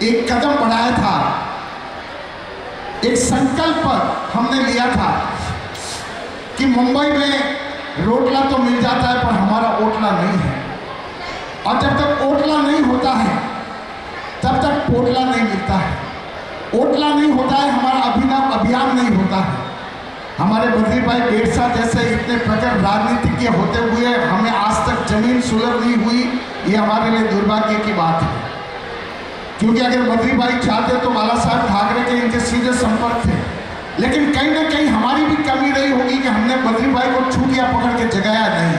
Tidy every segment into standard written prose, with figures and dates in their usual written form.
एक कदम बढ़ाया था, एक संकल्प हमने लिया था कि मुंबई में रोटला तो मिल जाता है पर हमारा ओटला नहीं है, और जब तक ओटला नहीं होता है तब तक पोटला नहीं मिलता है। ओटला नहीं होता है, हमारा अभिनव अभियान नहीं होता है। हमारे बद्री भाई बेरसा जैसे इतने प्रखर राजनीतिज्ञ होते हुए हमें आज तक जमीन सुलभ नहीं हुई, ये हमारे लिए दुर्भाग्य की बात है। क्योंकि अगर बद्री भाई चाहते तो बाला साहब ठाकरे के इनके सीधे संपर्क थे, लेकिन कहीं ना कहीं हमारी भी कमी रही होगी कि हमने बद्री भाई को छूटिया पकड़ के जगाया नहीं।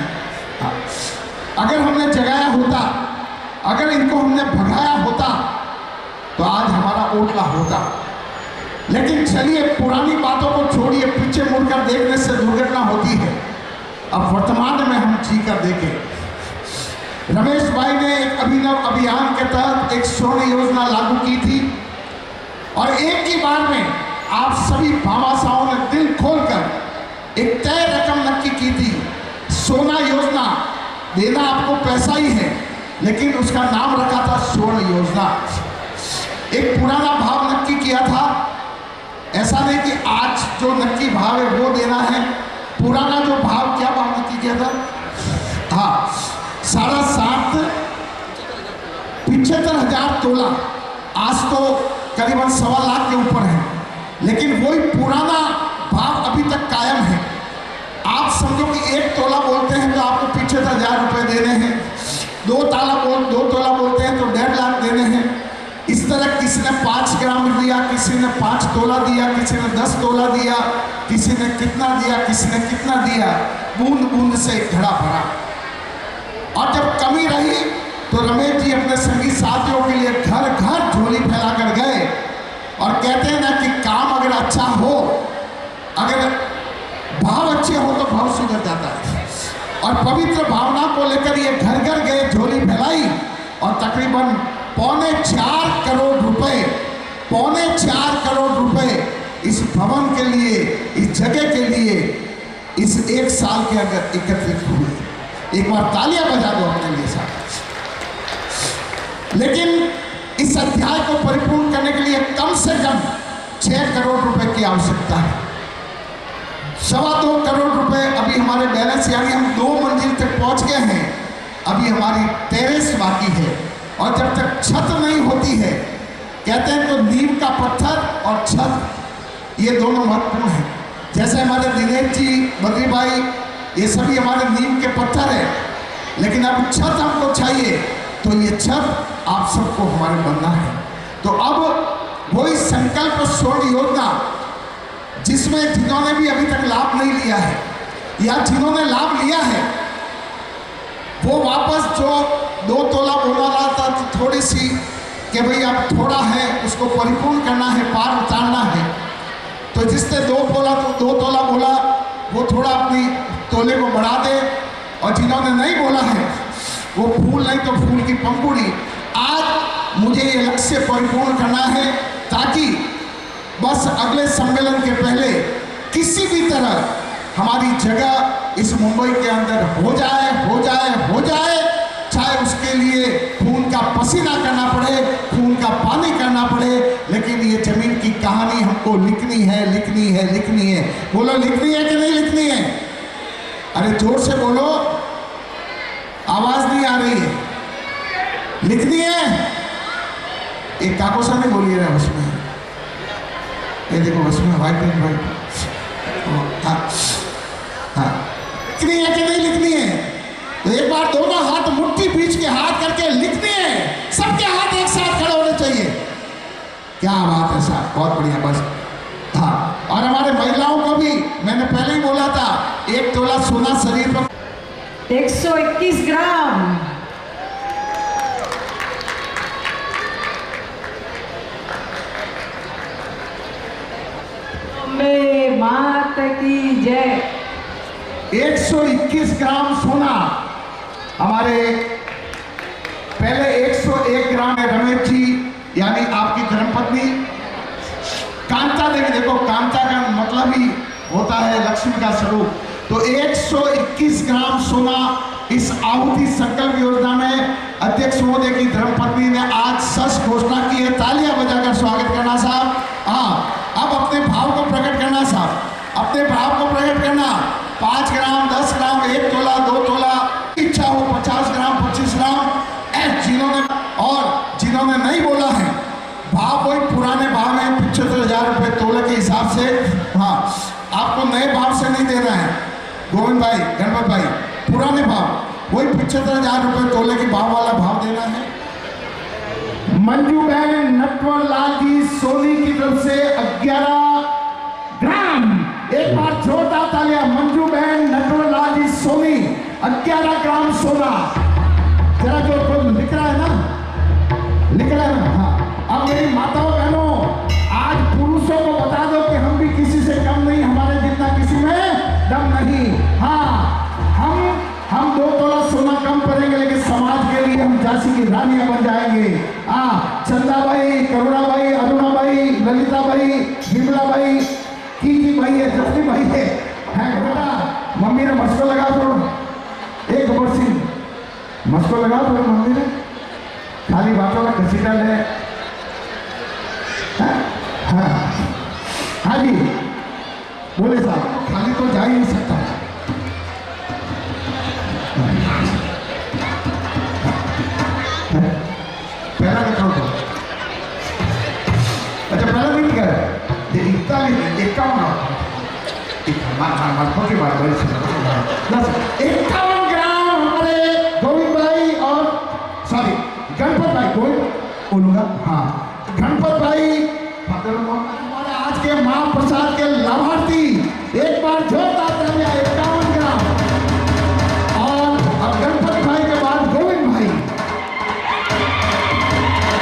अगर हमने जगाया होता, अगर इनको हमने भगाया होता तो आज हमारा ओटला होता। लेकिन चलिए, पुरानी बातों को छोड़िए, पीछे मुड़कर देखने से दुर्घटना होती है। अब वर्तमान में हम जी कर देखें। रमेश भाई ने एक अभिनव अभियान के तहत एक स्वर्ण योजना लागू की थी, और एक ही बार में आप सभी भामाशाहों ने दिल खोलकर एक तय रकम नक्की की थी। सोना योजना, देना आपको पैसा ही है, लेकिन उसका नाम रखा था स्वर्ण योजना। एक पुराना भाव नक्की किया था। ऐसा नहीं कि आज जो नक्की भाव है वो देना है, पुराना जो भाव, क्या भाव नक्की किया था? हाँ, 75,000 तोला। आज तो करीबन 1.25 लाख के ऊपर है, लेकिन वही पुराना भाव अभी तक कायम है। आप समझो कि 1 तोला बोलते हैं तो आपको 75,000 रुपये देने हैं, 2 तोला बोलते हैं तो 1.5 लाख देने हैं। इस तरह किसी ने 5 ग्राम दिया, किसी ने 5 तोला दिया, किसी ने 10 तोला दिया, किसी ने कितना दिया, किसी ने कितना दिया, बूंद बूंद से घड़ा भरा। और जब कमी रही तो रमेश जी अपने संगी साथियों के लिए घर घर झोली फैला कर गए, और कहते हैं ना कि काम अगर अच्छा हो, अगर भाव अच्छे हो तो भाव सुधर जाता है। और पवित्र भावना को लेकर ये घर घर गए, झोली फैलाई, और तकरीबन 4.25 करोड़ रुपए, 4.25 करोड़ रुपए इस भवन के लिए, इस जगह के लिए इस 1 साल के अंदर एकत्रित हुए। एक बार तालियां बजा दो अपने लिए साथ। लेकिन इस अध्याय को परिपूर्ण करने के लिए कम से कम 6 करोड़ रुपए की आवश्यकता है। 2.25 करोड़ रुपए अभी हमारे बैलेंस, यानी हम 2 मंजिल तक पहुंच गए हैं, अभी हमारी टेरेस बाकी है। और जब तक छत नहीं होती है, कहते हैं तो नीम का पत्थर और छत, ये दोनों महत्वपूर्ण हैं। जैसे हमारे दिनेश जी, बद्री भाई, ये सभी हमारे नीम के पत्थर हैं, लेकिन अब छत हमको चाहिए, तो ये छत आप सबको हमारे बनना है। तो अब वही संकल्प स्वर्ण योजना, जिसमें जिन्होंने भी अभी तक लाभ नहीं लिया है या जिन्होंने लाभ लिया है, वो वापस जो 2 तोला बोला रहा था, तो थोड़ी सी कि भाई अब थोड़ा है, उसको परिपूर्ण करना है, पार उतारना है। तो जिसने 2 तोला बोला, वो थोड़ा अपनी तोले को बढ़ा दे, और जिन्होंने नहीं बोला है, वो फूल नहीं तो फूल की पंखुड़ी। आज मुझे ये लक्ष्य परिपूर्ण करना है, ताकि बस अगले सम्मेलन के पहले किसी भी तरह हमारी जगह इस मुंबई के अंदर हो जाए, हो जाए, हो जाए। चाहे उसके लिए खून का पसीना करना पड़े, खून का पानी करना पड़े, लेकिन ये जमीन की कहानी हमको लिखनी है, लिखनी है, लिखनी है। बोलो, लिखनी है कि नहीं लिखनी है? अरे जोर से बोलो, आवाज नहीं आ रही है। लिखनी है? एक काकोसा नहीं बोलिए ना उसमें, ये देखो उसमें व्हाइट एंड व्हाइट। हाँ हाँ, लिखनी है कि नहीं लिखनी है? तो एक बार दोनों हाथ मुट्ठी बीच के हाथ करके लिखनी है। सबके हाथ एक साथ खड़े होने चाहिए। क्या बात है साहब, बहुत बढ़िया। बस हाँ, और हमारे महिलाओं को भी मैंने पहले ही बोला था, 1 तोला सोना शरीर पर 121 ग्राम। मात की जय। 121 ग्राम सोना। हमारे पहले 101 ग्राम है रमेश जी, यानी आपकी धर्मपत्नी कांता देवी। देखो, कांता का मतलब ही होता है लक्ष्मी का स्वरूप। तो 121 ग्राम सोना इस आहुति संकल्प योजना में अध्यक्ष महोदय की धर्मपत्नी ने आज सच घोषणा की है। तालियां बजाकर स्वागत करना साहब। हाँ, अब अपने भाव को प्रकट करना साहब, अपने भाव को प्रकट करना। 5 ग्राम, 10 ग्राम, 1 तोला, 2 तोला, इच्छा हो 50 ग्राम, 25 ग्राम। जिन्होंने और जिन्होंने नहीं बोला है, भाव वही पुराने भाव में 75,000 रुपये तोले के हिसाब से। हाँ, आपको नए भाव से नहीं देना है गोविंद भाई, गणपत भाई, पुराने भाव वही 75,000 रुपये तोले के भाव वाला भाव देना है। मंजू बहन नटवर लाल जी सोनी की तरफ से 11 ग्राम। एक बार जोरदार तालियां। मंजू बहन नटवर लाल जी सोनी 11 ग्राम सोना। जरा जो लिख रहा है ना, लिख रहा है ना। हाँ, अब मेरी माताओं बहनों, आज पुरुषों को बता दो कि हम भी किसी से कम नहीं, हमारे जितना किसी में दम नहीं। हाँ, हम 2 तोला सोना कम करेंगे, लेकिन समाज के लिए हम झांसी की रानियां बन जाएंगे। चंदा भाई, करुणा भाई, अरुणा भाई, ललिता भाई, विमला भाई, कीकी भाई है, जफ्ती भाई है बेटा। मम्मी ने मस्को लगा दो, एक गबर सिंह मस्को लगा दो मम्मी ने, खाली बातों का घसीटा ले। हाँ जी, बोले साहब, खाली तो जा ही नहीं सकता। पहला देखो तो, अच्छा पहला नहीं क्या है, ये 51 ग्राम हमारे गोविंद भाई और सॉरी गणपत भाई, गोविंद बोलूंगा। हाँ, गणपत भाई हमारे आज के महाप्रसाद के लाभार्थी। एक बार जोरदार तालियां। 51 ग्राम। और अब गणपत भाई के बाद गोविंद भाई,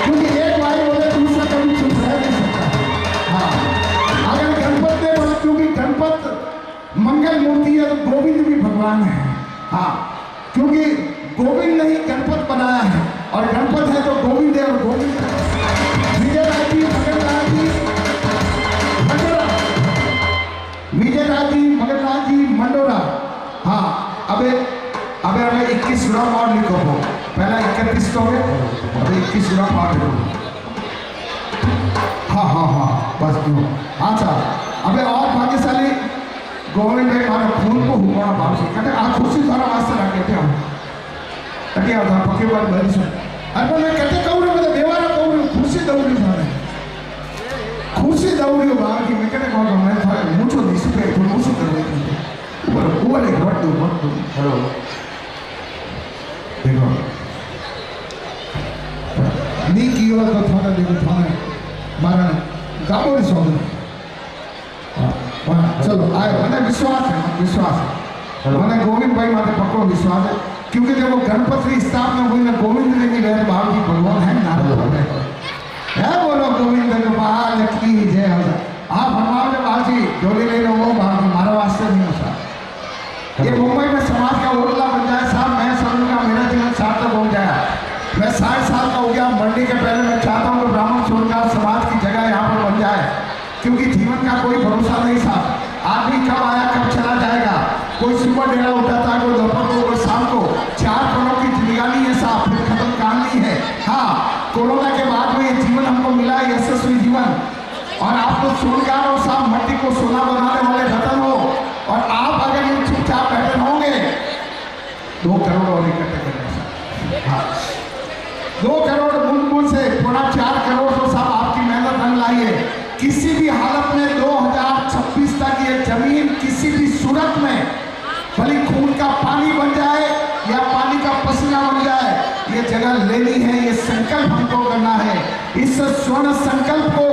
क्योंकि एक भाई बोले दूसरा कभी चुप रह नहीं सकता। हाँ, अगर गणपत ने बोला, क्योंकि गणपत मंगल मूर्ति है तो गोविंद भी भगवान है। हाँ, क्योंकि गोविंद ने ही गणपत बनाया है, और गणपत है तो गोविंद है, और गोविंद विजय राज जी, मगनलाल जी, मगनलाल जी मंडोरा। हाँ, अबे हमें 21 ग्राम और लिखो। पहला 31 तो हो गए, अभी 21 ग्राम और लिखो। हाँ, बस क्यों। अच्छा, अबे और भाग्यशाली गोविंद भाई हमारे खून को हुआ भाव से कहते आप खुशी द्वारा वास्ते रखे थे हम तकिया था पक्के बार भरी सुन अरे मैं कहते कहूँ मतलब व्यवहार कहूँ खुशी दौड़ी थाने खुशी दौड़ी बाहर की मैं कहते कहूँ मैं थारे मुझो दिस पे तो मुझो कर रही थी ऊपर एक वट दो हेलो देखो नी किया तो थाने देखो थाने मारा गाँव ही सौंद चलो आए मैंने विश्वास है मैंने गोविंद भाई माते पक्को विश्वास है क्योंकि जब वो गणपति स्थापना हुई ना गोविंद ने भी गए बाहर की भगवान है नारद है बोलो गोविंद गोपाल की जय हो आप हमारे जब आज ही डोली ले लो वो बाहर हमारा वास्ते नहीं होता ये मुंबई में समाज का ओटला बन जाए साहब मैं समझूंगा मेरा जीवन सार्थक हो जाए मैं 60 साल का हो गया मरने के पहले मैं चाहता हूँ कि ब्राह्मण छोड़कर समाज की जगह यहाँ पर बन जाए क्योंकि जीवन का कोई भरोसा नहीं साहब आदमी कब आया कब चला जाएगा कोई सुबह डेरा उठा था कोई दोपहर को कोई शाम को 4 पलों की जिंदगानी है साहब फिर खत्म कहानी है हाँ कोरोना के बाद में ये जीवन हमको मिला है यशस्वी जीवन और आपको सोनकार और साहब मट्टी को सोना बनाने वाले रतन हो और आप अगर ये चुपचाप बैठे होंगे 2 करोड़ और इकट्ठे करने हाँ 2 करोड़ मुल्क से पूरा 4 करोड़ तो साहब आपकी मेहनत रंग लाई है किसी भी हालत में 2026 तक ये जमीन किसी भी सूरत में भले खून का पानी बन जाए या पानी का पसीना बन जाए ये जगह लेनी है ये संकल्प हमको करना है इस स्वर्ण संकल्प को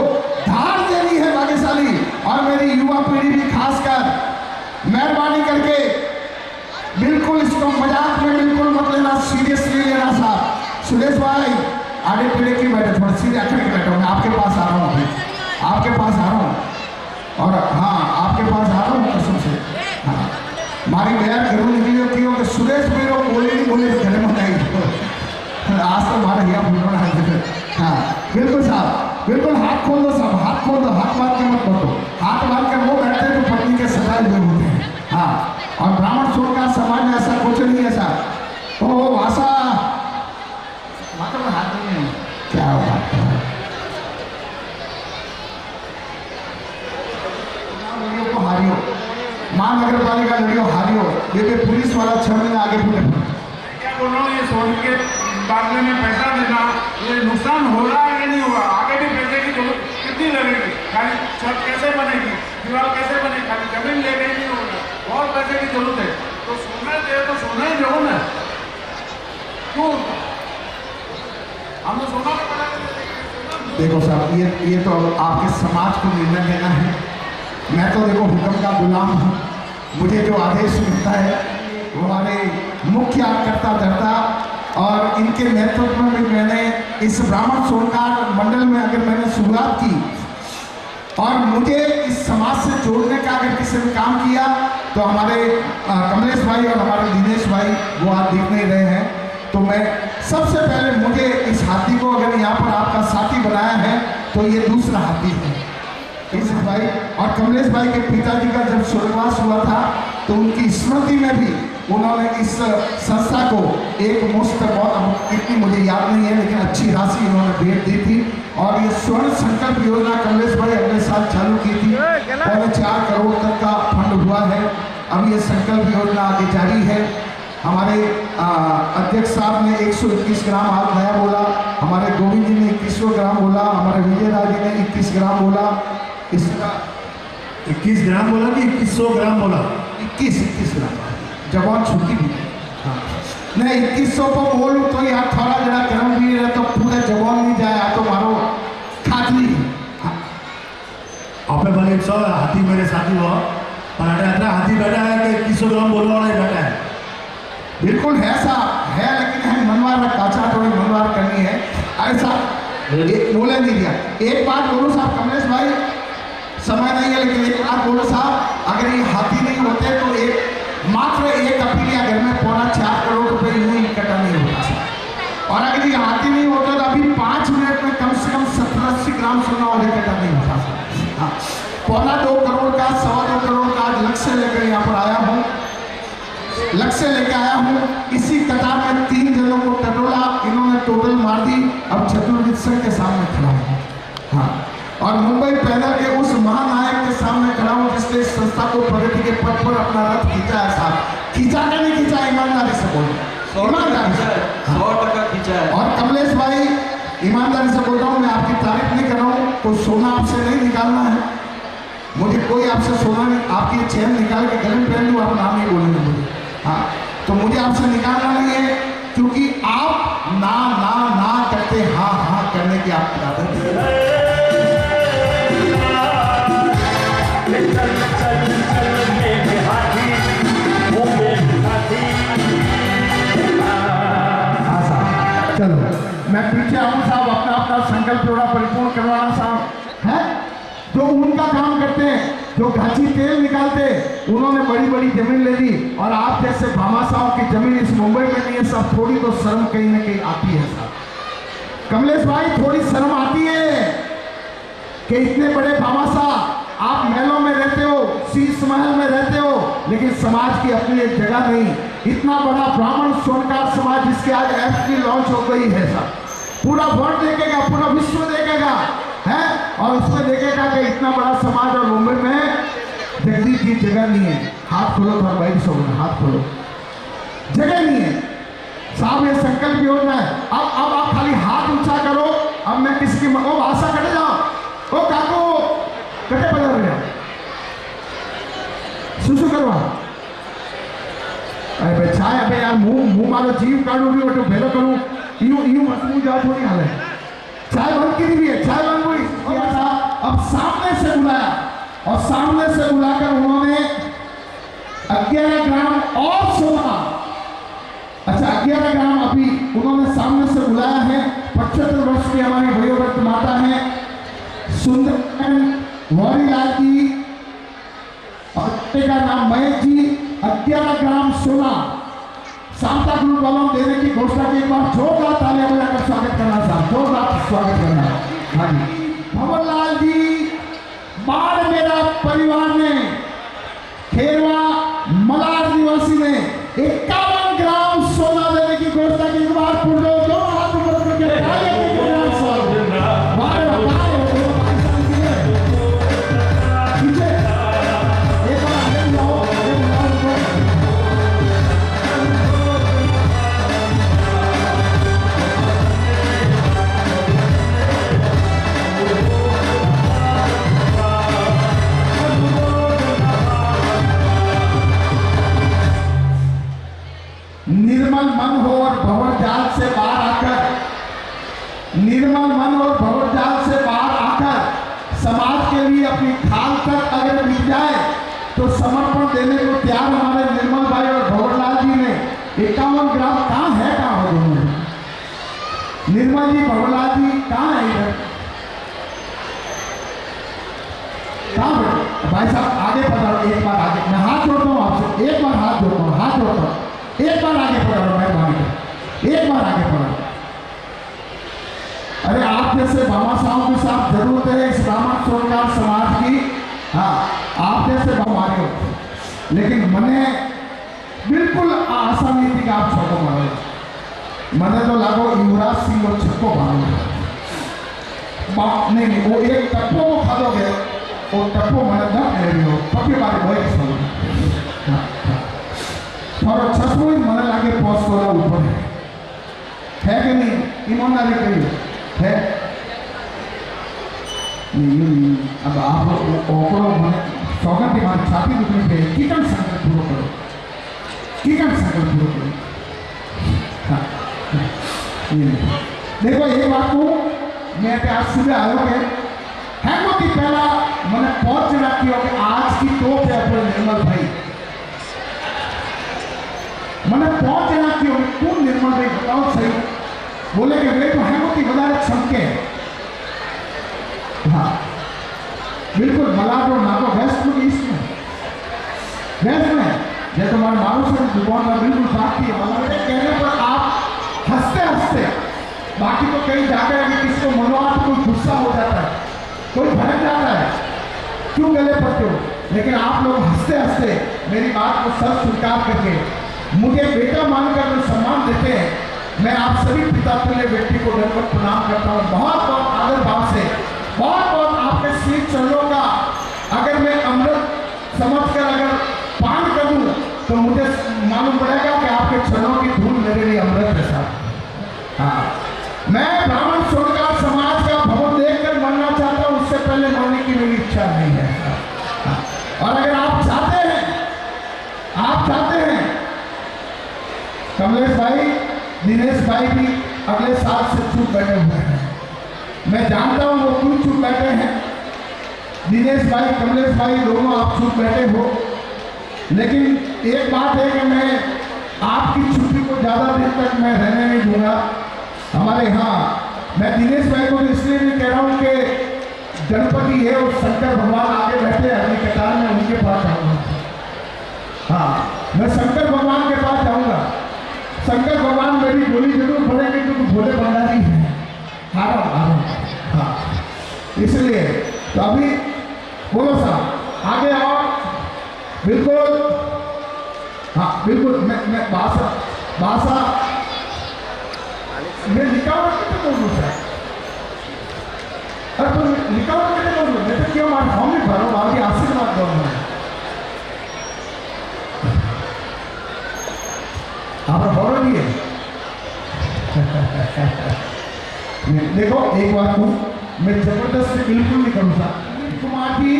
धार देनी है भाग्यशाली और मेरी युवा पीढ़ी भी खासकर मेहरबानी करके बिल्कुल इसको मजाक में बिल्कुल मत लेना सीरियसली लेना साहब सुरेश भाई आगे पीढ़ी की बैठे थोड़ा सीधे अखड़ के बैठो मैं आपके पास आ रहा हूँ आपके पास आ रहा हूँ और हाँ आपके पास आ रहा हूँ कसम से हाँ मारी बयान घरों निकली होती हो कि सुरेश मेरो बोले नहीं बोले घर में नहीं आज तो हमारा यहाँ बोलना है हाँ बिल्कुल साहब बिल्कुल हाथ खोल दो साहब हाथ खोल दो हाथ बांध के मत बोलो हाथ बांध कर वो बैठते हैं जो पत्नी के सजाए हुए होते हैं हाँ और ब्राह्मण छोड़ का समाज में ऐसा कुछ नहीं है साहब ओ भाषा मतलब हाथ नहीं है। क्या बात है। लड़ियों को हारियो, महानगर पालिका लड़ियों हारियो, ये पुलिस वाला 6 महीने आगे पूरे क्या बोल रहा हूँ, ये सोन के बादले में पैसा देना, ये नुकसान हो रहा है कि नहीं हुआ, आगे भी पैसे की जरूरत कितनी लगेगी, खाली छत कैसे बनेगी, दीवार कैसे बनेगी, खाली जमीन ले गई नहीं होगा, और पैसे की जरूरत है, तो सोना दे तो सोना ही दो ना, क्यों हमें सोना का पता नहीं। देखो साहब, ये तो अब आपके समाज को निर्णय लेना है। मैं तो देखो हुक्म का गुलाम हूँ, मुझे जो आदेश मिलता है वो हमारे मुख्य आकर्ता धर्ता और इनके नेतृत्व में मैंने इस ब्राह्मण सोनकार मंडल में अगर मैंने शुरुआत की और मुझे इस समाज से जोड़ने का अगर किसी ने काम किया तो हमारे कमलेश भाई और हमारे दिनेश भाई वो आज दिख नहीं रहे हैं। तो मैं सबसे पहले मुझे इस हाथी को अगर यहाँ पर आपका साथी बनाया है तो ये दूसरा हाथी है। इस भाई और कमलेश भाई के पिताजी का जब स्वर्गवास हुआ था तो उनकी स्मृति में भी उन्होंने इस संस्था को एक मुश्त बहुत इतनी मुझे याद नहीं है लेकिन अच्छी राशि उन्होंने भेंट दी थी और ये स्वर्ण संकल्प योजना कमलेश भाई अगले साल चालू की थी। 4.25 करोड़ तक का फंड हुआ है। अब ये संकल्प योजना आगे जारी है। हमारे अध्यक्ष साहब ने 121 ग्राम आज नया बोला, हमारे गोविंद जी ने 21 ग्राम बोला, हमारे विजय राज जी ने 21 ग्राम बोला। इसका 21 ग्राम बोला कि 2100 ग्राम बोला? 21 ग्राम जवान छुट्टी भी हाँ नहीं 2100 को बोलूँ तो यार थोड़ा जरा गर्म भी रहे तो पूरे जवान नहीं जाए तो मारो खातली हाँ। आपने बोले 100 हाथी मेरे साथी हुआ पर हाथी बैठा है कि 2100 ग्राम बोलने वाला ही बैठा है? बिल्कुल है साहब है लेकिन है मनवार काचा थोड़ी मनवार करनी है। अरे साहब बोले नहीं दिया एक बात बोलो साहब कमलेश भाई समय नहीं है लेकिन एक बात बोलो साहब अगर ये हाथी नहीं होते तो मात्र एक अपीलिया घर में 4.25 करोड़ रुपए यूं ही इकट्ठा नहीं होता साहब। और अगर ये हाथी नहीं होता तो अभी 5 मिनट में कम से कम 70-80 ग्राम सोना और इकट्ठा नहीं होता साहब। हाँ 2.25 करोड़ का 2.25 करोड़ का आज लक्ष्य लेकर यहाँ पर आया हूँ। लक्ष्य लेके आया हूँ। इसी कतार में 3 जनों को टटोला इन्होंने टोटल मार दी। अब चतुर्विद सिंह के सामने खड़ा हूँ हाँ और मुंबई पैनल के उस महानायक के सामने खड़ा हूँ जिसने इस संस्था को प्रगति के पथ पर अपना रथ खींचा है साहब। खींचा क्या नहीं खींचा ईमानदारी से बोलो ईमानदारी से 100% खींचा है। और कमलेश भाई ईमानदारी से बोल रहा हूँ मैं आपकी तारीफ नहीं कर रहा हूँ तो सोना आपसे नहीं निकालना है मुझे कोई आपसे सोना नहीं आपकी चैन निकाल के गले में पहन लूँ आप नाम नहीं बोलेंगे मुझे हाँ तो मुझे आपसे निकालना नहीं है क्योंकि आप ना ना ना करते हाँ हाँ करने की आपकी आदत है। चलो मैं पीछे आऊँ साहब अपना अपना संकल्प थोड़ा परिपूर्ण करवाना साहब है जो उनका काम करते हैं जो घाची तेल निकालते उन्होंने बड़ी बड़ी जमीन ले ली और आप जैसे भामाशाहों की जमीन इस मुंबई में नहीं है सब थोड़ी तो शर्म कहीं ना कहीं आती है साहब। कमलेश भाई थोड़ी शर्म आती है कि इतने बड़े भामाशाह आप महलों में रहते हो शीश महल में रहते हो लेकिन समाज की अपनी एक जगह नहीं। इतना बड़ा ब्राह्मण सोनकार समाज जिसके आज एफडी लॉन्च हो गई है सब पूरा वर्ल्ड देखेगा पूरा विश्व देखेगा है और उसमें देखेगा कि इतना बड़ा समाज और मुंबई में जगदीश की जगह नहीं है। हाथ खोलो तो भाई सब हाथ खोलो जगह नहीं है साहब। ये संकल्प योजना है। अब आप खाली हाथ ऊंचा करो। अब मैं किसकी ओ आशा कटे जाओ ओ काको कटे बजा रहे सुसु करवा अरे भाई चाय अबे यार मुंह मारो जीव काटू भी तो भेलो करूँ यूं मसमू जा थोड़ी हाल है। चाय बंद की भी है चाय बंद हुई किया था। अब सामने से बुलाया और सामने से बुलाकर उन्होंने 11 ग्राम और सोना अच्छा 11 ग्राम अभी उन्होंने सामने से बुलाया है। 75 वर्ष की हमारी वयोवृद्ध माता है सुंदर वारीलाल जी और का नाम महेश जी 11 ग्राम सोना सांता ग्रुप वालों देने की घोषणा की। एक बार जोरदार तालियां बजाकर स्वागत करना साहब जोरदार स्वागत करना। हाँ जी भंवरलाल जी बाढ़ मेरा परिवार ने खेरवा मलार निवासी ने 51 ग्राम सोना देने निर्मल मन हो और भंवर जाल से बाहर आकर, निर्मल मन और भंवर जाल से बाहर आकर समाज के लिए अपनी खाल तक अगर मिल जाए तो समर्पण देने को तैयार हमारे निर्मल भाई और भंवरलाल जी ने 51 ग्राम कहाँ है, कहाँ हो दोनों निर्मल जी भंवरलाल जी कहाँ है इधर, कहाँ बैठे भाई साहब, आगे पधारो एक बार आगे, मैं हाथ जोड़ता हूँ आपसे, एक बार हाथ जोड़ता हूँ, हाथ जोड़ता हूँ, एक बार आगे पधारो मेहरबानी, एक बार आगे पधारो। अरे आप जैसे भामाशाहों के साथ जरूरत है इस ब्राह्मण सोनकार समाज की, हाँ आप जैसे हमारे हो, लेकिन मने बिल्कुल आशा नहीं थी कि आप छोटो मारो, मने तो लागो युवराज सिंह और छक्को मारो, नहीं वो एक टप्पो को खादोगे, वो टप्पो मैंने न ले रही हो पक्की बारी वही सुनो, और छसमो मने लागे पहुंच थोड़ा ऊपर है कि नहीं, ईमानदारी करिए है नहीं, अब आप ओकड़ो मैंने सौगंध की हमारी छाती दुखने पे कीटन संकल्प पूरा करो, कीटन संकल्प पूरा करो। हाँ देखो ये बात को मैं आज सुबह आयो के हैमती पहला मैंने पहुंच रखी हो कि आज की टोप है अपने निर्मल भाई, मैंने पहुंच रखी हो कौन निर्मल भाई बताओ सही, बोले कि वे तो हैमती बदारे छमके, हाँ बिल्कुल मलाड और नागो वेस्ट में ईस्ट में, वेस्ट में जैसे हमारे मारू से दुकान में बिल्कुल बात की है, कहने पर आप हंसते हंसते, बाकी तो कई जाकर अगर किसको मनोआत कोई गुस्सा हो जाता है, कोई भड़क जाता है, क्यों गले पड़ते हो, लेकिन आप लोग हंसते हंसते मेरी बात को सर स्वीकार करके मुझे बेटा मानकर जो सम्मान देते हैं, मैं आप सभी पिता तुल्य व्यक्ति को दंडवत प्रणाम करता हूँ, बहुत बहुत आदर भाव से, बहुत बहुत आपके श्री चरणों का अगर मैं अमृत समझकर अगर पान कर दूं तो मुझे मालूम पड़ेगा कि आपके चरणों की धूल मेरे लिए अमृत है साहब। हाँ मैं ब्राह्मण सोनकार समाज का भवन देखकर मरना चाहता हूँ, उससे पहले मरने की मेरी इच्छा नहीं है। हाँ। और अगर आप चाहते हैं कमलेश भाई दिनेश भाई भी अगले साल से चुप बैठे हुए हैं, मैं जानता हूँ वो क्यों चुप बैठे हैं, दिनेश भाई कमलेश भाई दोनों आप चुप बैठे हो, लेकिन एक बात है कि मैं आपकी छुट्टी को ज़्यादा दिन तक मैं रहने नहीं दूंगा हमारे यहाँ। मैं दिनेश भाई को इसलिए भी कह रहा हूँ कि गणपति है और शंकर भगवान आगे बैठे अगली कतार में, उनके पास जाऊँगा। हाँ मैं शंकर भगवान के पास जाऊँगा, शंकर भगवान मेरी गोली जरूर पड़ेगी क्योंकि भोले भंडारी है, हारा हाँ इसलिए तो अभी बोलो साहब आगे आओ, बिल्कुल हाँ बिल्कुल मैं भाषा मैं लिखावट कितने बोलूँ सर, अरे तो लिखावट कितने बोलूँ, मैं तो क्यों हमारे फॉर्म भी भरो आपकी आशीर्वाद दो मैं आप भरो नहीं है। देखो एक बात को मैं जबरदस्ती बिल्कुल नहीं करूँगा, कुमार जी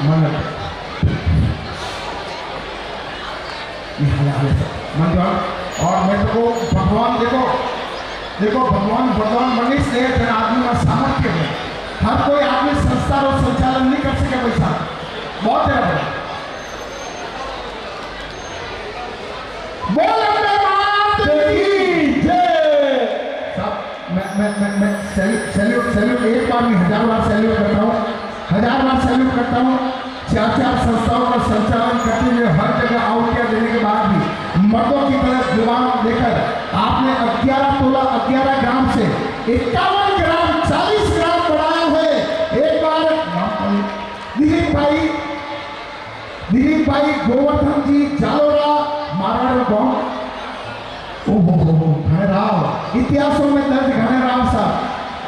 मन और मैं तो भगवान देखो भगवान मनीष ने फिर आदमी का सामर्थ्य है, हर कोई आदमी संस्था और संचालन नहीं कर सके पैसा बहुत है। मैं सैल्यूट एक बार नहीं 1000 बार सैल्यूट करता हूँ, 1000 बार सैल्यूट करता हूँ। 4 संस्थाओं का संचालन करते हुए हर जगह आउटिया देने के बाद भी मर्दों की तरह जुबान लेकर आपने 11 तोला 11 ग्राम से 51 ग्राम 40 ग्राम बढ़ाए हुए एक बार दिलीप भाई गोवर्धन जी जालोरा माराड़ गांव, घनेराव इतिहासों में दर्ज,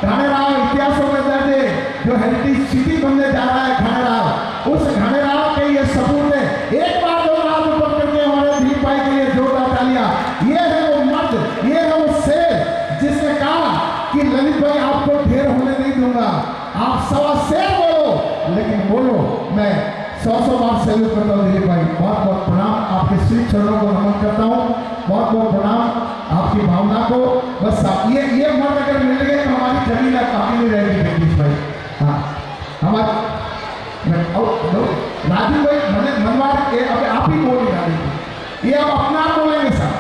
घनेराव इतिहासों में दर्ज है जो हेरिटेज सिटी बनने जा रहा है घनेराव, उस घनेराव के ये सपूत है। एक बार दो हाथ ऊपर करके हमारे दिलीप भाई के लिए जोरदार तालियां। ये है वो मर्द, ये है वो शेर जिसने कहा कि ललित भाई आपको ढेर होने नहीं दूंगा, आप 1.25 शेर बोलो, लेकिन बोलो मैं 100 बार सैल्यूट करता हूँ दिलीप भाई, बहुत बहुत प्रणाम, आपके श्री चरणों को नमन करता हूँ, बहुत बहुत प्रणाम आपकी भावना को। बस ये मर्द अगर मिल गए तो हमारी जमीन काफी नहीं रहेगी जगदीश भाई। हाँ हमारे राजू भाई मैंने मनवार ये अब आप ही बोल डालेंगे, ये अब अपना आप बोलेंगे सर।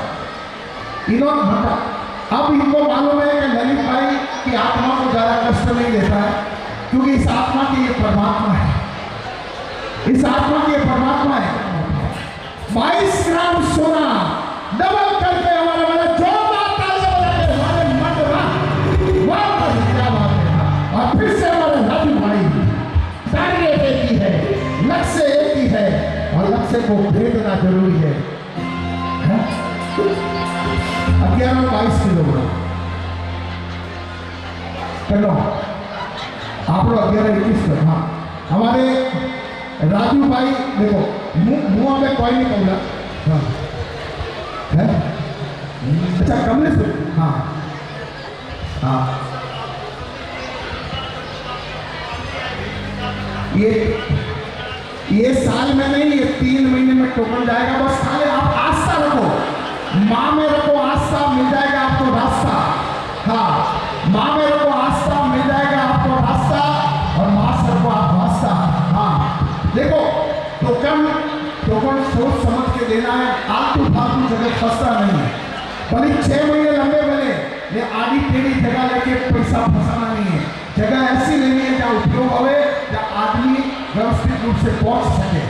इन्होंने अब इनको मालूम है कि ललित भाई की आत्मा को ज्यादा कष्ट नहीं देता है, क्योंकि इस आत्मा की ये परमात्मा है, इस आत्मा की ये परमात्मा है। 22 ग्राम सोना डबल करके हमारे वाले जोरदार तालियां बजा के हमारे मंडरा वापस क्या बात है। और फिर से हमारे राजू भाई टारगेट एक ही है, लक्ष्य एक ही है, और लक्ष्य को भेदना जरूरी है। 11-22 किलोग्राम चलो आप लोग 11-21 कर। हाँ हमारे राजू भाई देखो मुंह में कोई नहीं कहूँगा। हाँ है अच्छा कमलेश। हाँ हाँ ये साल में नहीं, ये 3 महीने में टोकन जाएगा। बस खाली आप आस्था रखो, माँ में रखो आस्था, मिल जाएगा आपको रास्ता। हाँ माँ में रखो आस्था, मिल जाएगा आपको रास्ता, और माँ से रखो आप रास्ता। हाँ देखो टोकन सोच समझ के देना है, आलतू फालतू जगह फंसता नहीं है। भले 6 महीने लंबे बने, ये आधी टेढ़ी जगह लेके पैसा फंसाना नहीं है। जगह ऐसी लेनी है जहाँ उपयोग होवे, जहाँ आदमी व्यवस्थित रूप से पहुंच सके,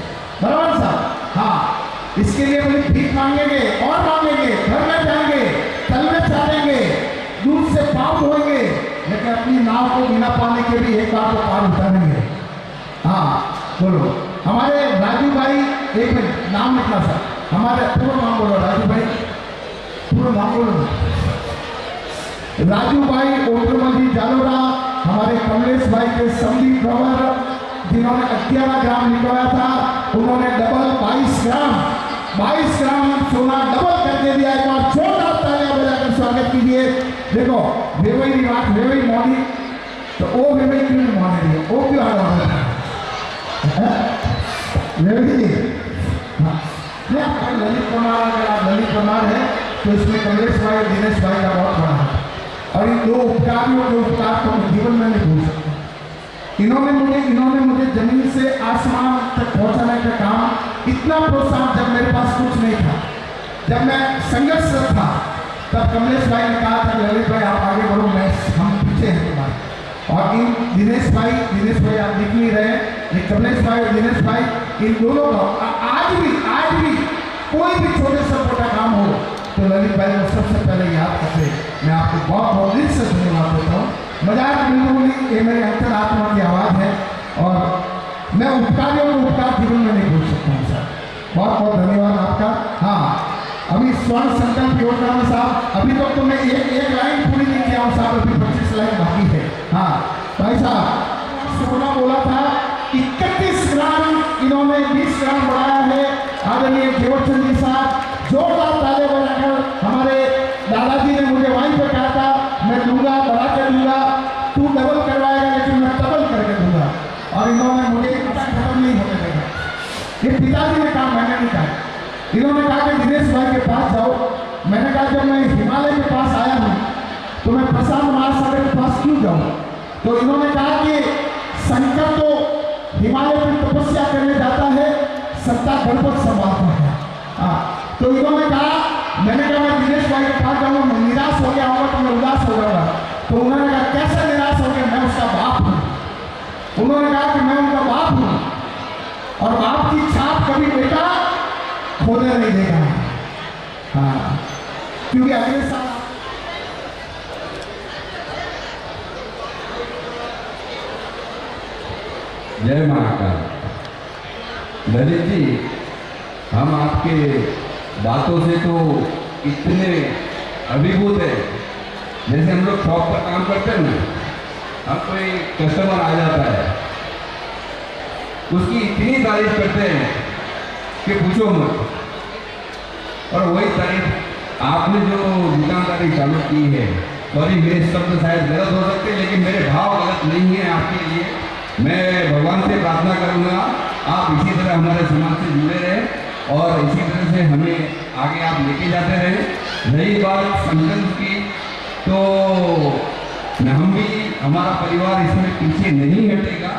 बराबर साहब। हाँ इसके लिए बोले भीख मांगेंगे और मांगेंगे, घर में जाएंगे, तल में चाटेंगे, दूध से पाप होंगे, लेकिन अपनी नाव को बिना पाने के भी एक बार तो पार उतारेंगे। हाँ बोलो हमारे राजू भाई, एक मिनट नाम लिखना सर, हमारे पूरा नाम बोलो राजू भाई, पूरा नाम बोलो। राजू भाई ओटरमल जी जालोरा, हमारे कमलेश भाई के संदीप ब्रवर, जिन्होंने 11 ग्राम निकलवाया था, उन्होंने डबल 22 ग्राम सोना डबल करके दिया। एक बार जोरदार तालियां बजाकर स्वागत कीजिए। देखो वेवई रिवाज वेवई मॉडी, तो वो वेवई क्यों नहीं मान रही है, वो क्यों आ रहा है वेवई जी। हाँ ललित कुमार, अगर आप ललित कुमार है तो इसमें कमलेश भाई और दिनेश भाई का बहुत बड़ा है, और इन 2 उपकारियों के उपकार को मैं जीवन में नहीं भूल सकता। इन्होंने मुझे जमीन से आसमान तक पहुंचाने का काम, इतना प्रोत्साहन जब मेरे पास कुछ नहीं था, जब मैं संघर्ष था, तब कमलेश भाई ने कहा था ललित भाई आप आगे बढ़ो, हम पीछे हैं तुम्हारे। और इन दिनेश भाई आप दिख नहीं रहे, ये कमलेश भाई और दिनेश भाई, इन दोनों का आज भी कोई भी छोटे से छोटा काम हो तो ललित भाई को सबसे पहले याद करते। मैं आपको बहुत बहुत दिल से धन्यवाद देता हूँ। मजाक बिल्कुल ये मेरे अंतरात्मा की आवाज़ है, और मैं उपकारियों को उपकार जीवन में नहीं भूल सकता हूँ सर। बहुत बहुत धन्यवाद आपका। हाँ अभी स्वर्ण संकल्प योजना में साहब अभी तक तो मैं एक लाइन पूरी नहीं किया हूँ साहब, अभी 25 लाइन बाकी है। हाँ भाई साहब सोना बोला था 31 ग्राम, इन्होंने 20 ग्राम बढ़ाया है। आदरणीय देवचंद जी साहब जोरदार ताले बजाकर, हमारे दादाजी ने मुझे वहीं पे कहा था मैं दूंगा, बढ़ा के दूंगा, तू डबल करवाएगा लेकिन मैं डबल करके दूंगा, और इन्होंने मुझे खत्म नहीं होने देगा। ये पिताजी ने कहा, मैंने नहीं कहा। इन्होंने कहा कि दिनेश भाई के पास जाओ। मैंने कहा जब मैं हिमालय के पास आया हूँ तो मैं प्रशांत महासागर के पास क्यों जाऊँ। तो इन्होंने कहा कि शंकर तो हिमालय में तपस्या करने जाता है, सत्ता गणपत संभालता है। हाँ तो इन्होंने कहा, मैंने कहा मैं दिनेश भाई के पास जाऊँगा, मैं निराश हो गया होगा तो मैं उदास हो जाऊँगा। तो उन्होंने कहा कैसे निराश हो गया, मैं उसका बाप हूँ। उन्होंने कहा कि मैं उनका बाप हूँ, और बाप की छाप कभी बेटा खोने नहीं देगा। हाँ क्योंकि अगले साल जय महाकाल। ललित जी, हम आपके बातों से तो इतने अभिभूत है, जैसे हम लोग शॉप पर काम करते हैं ना, हम कोई कस्टमर आ जाता है उसकी इतनी तारीफ करते हैं कि पूछो मत। और वही तारीफ आपने जो दुकानदारी चालू की है, सॉरी मेरे शब्द शायद गलत हो सकते हैं, लेकिन मेरे भाव गलत नहीं है आपके लिए। मैं भगवान से प्रार्थना करूंगा आप इसी तरह हमारे समाज से जुड़े रहे और इसी तरह से हमें आगे आप लेके जाते रहे। रही बात संकल्प की, तो हम भी, हमारा परिवार इसमें पीछे नहीं हटेगा,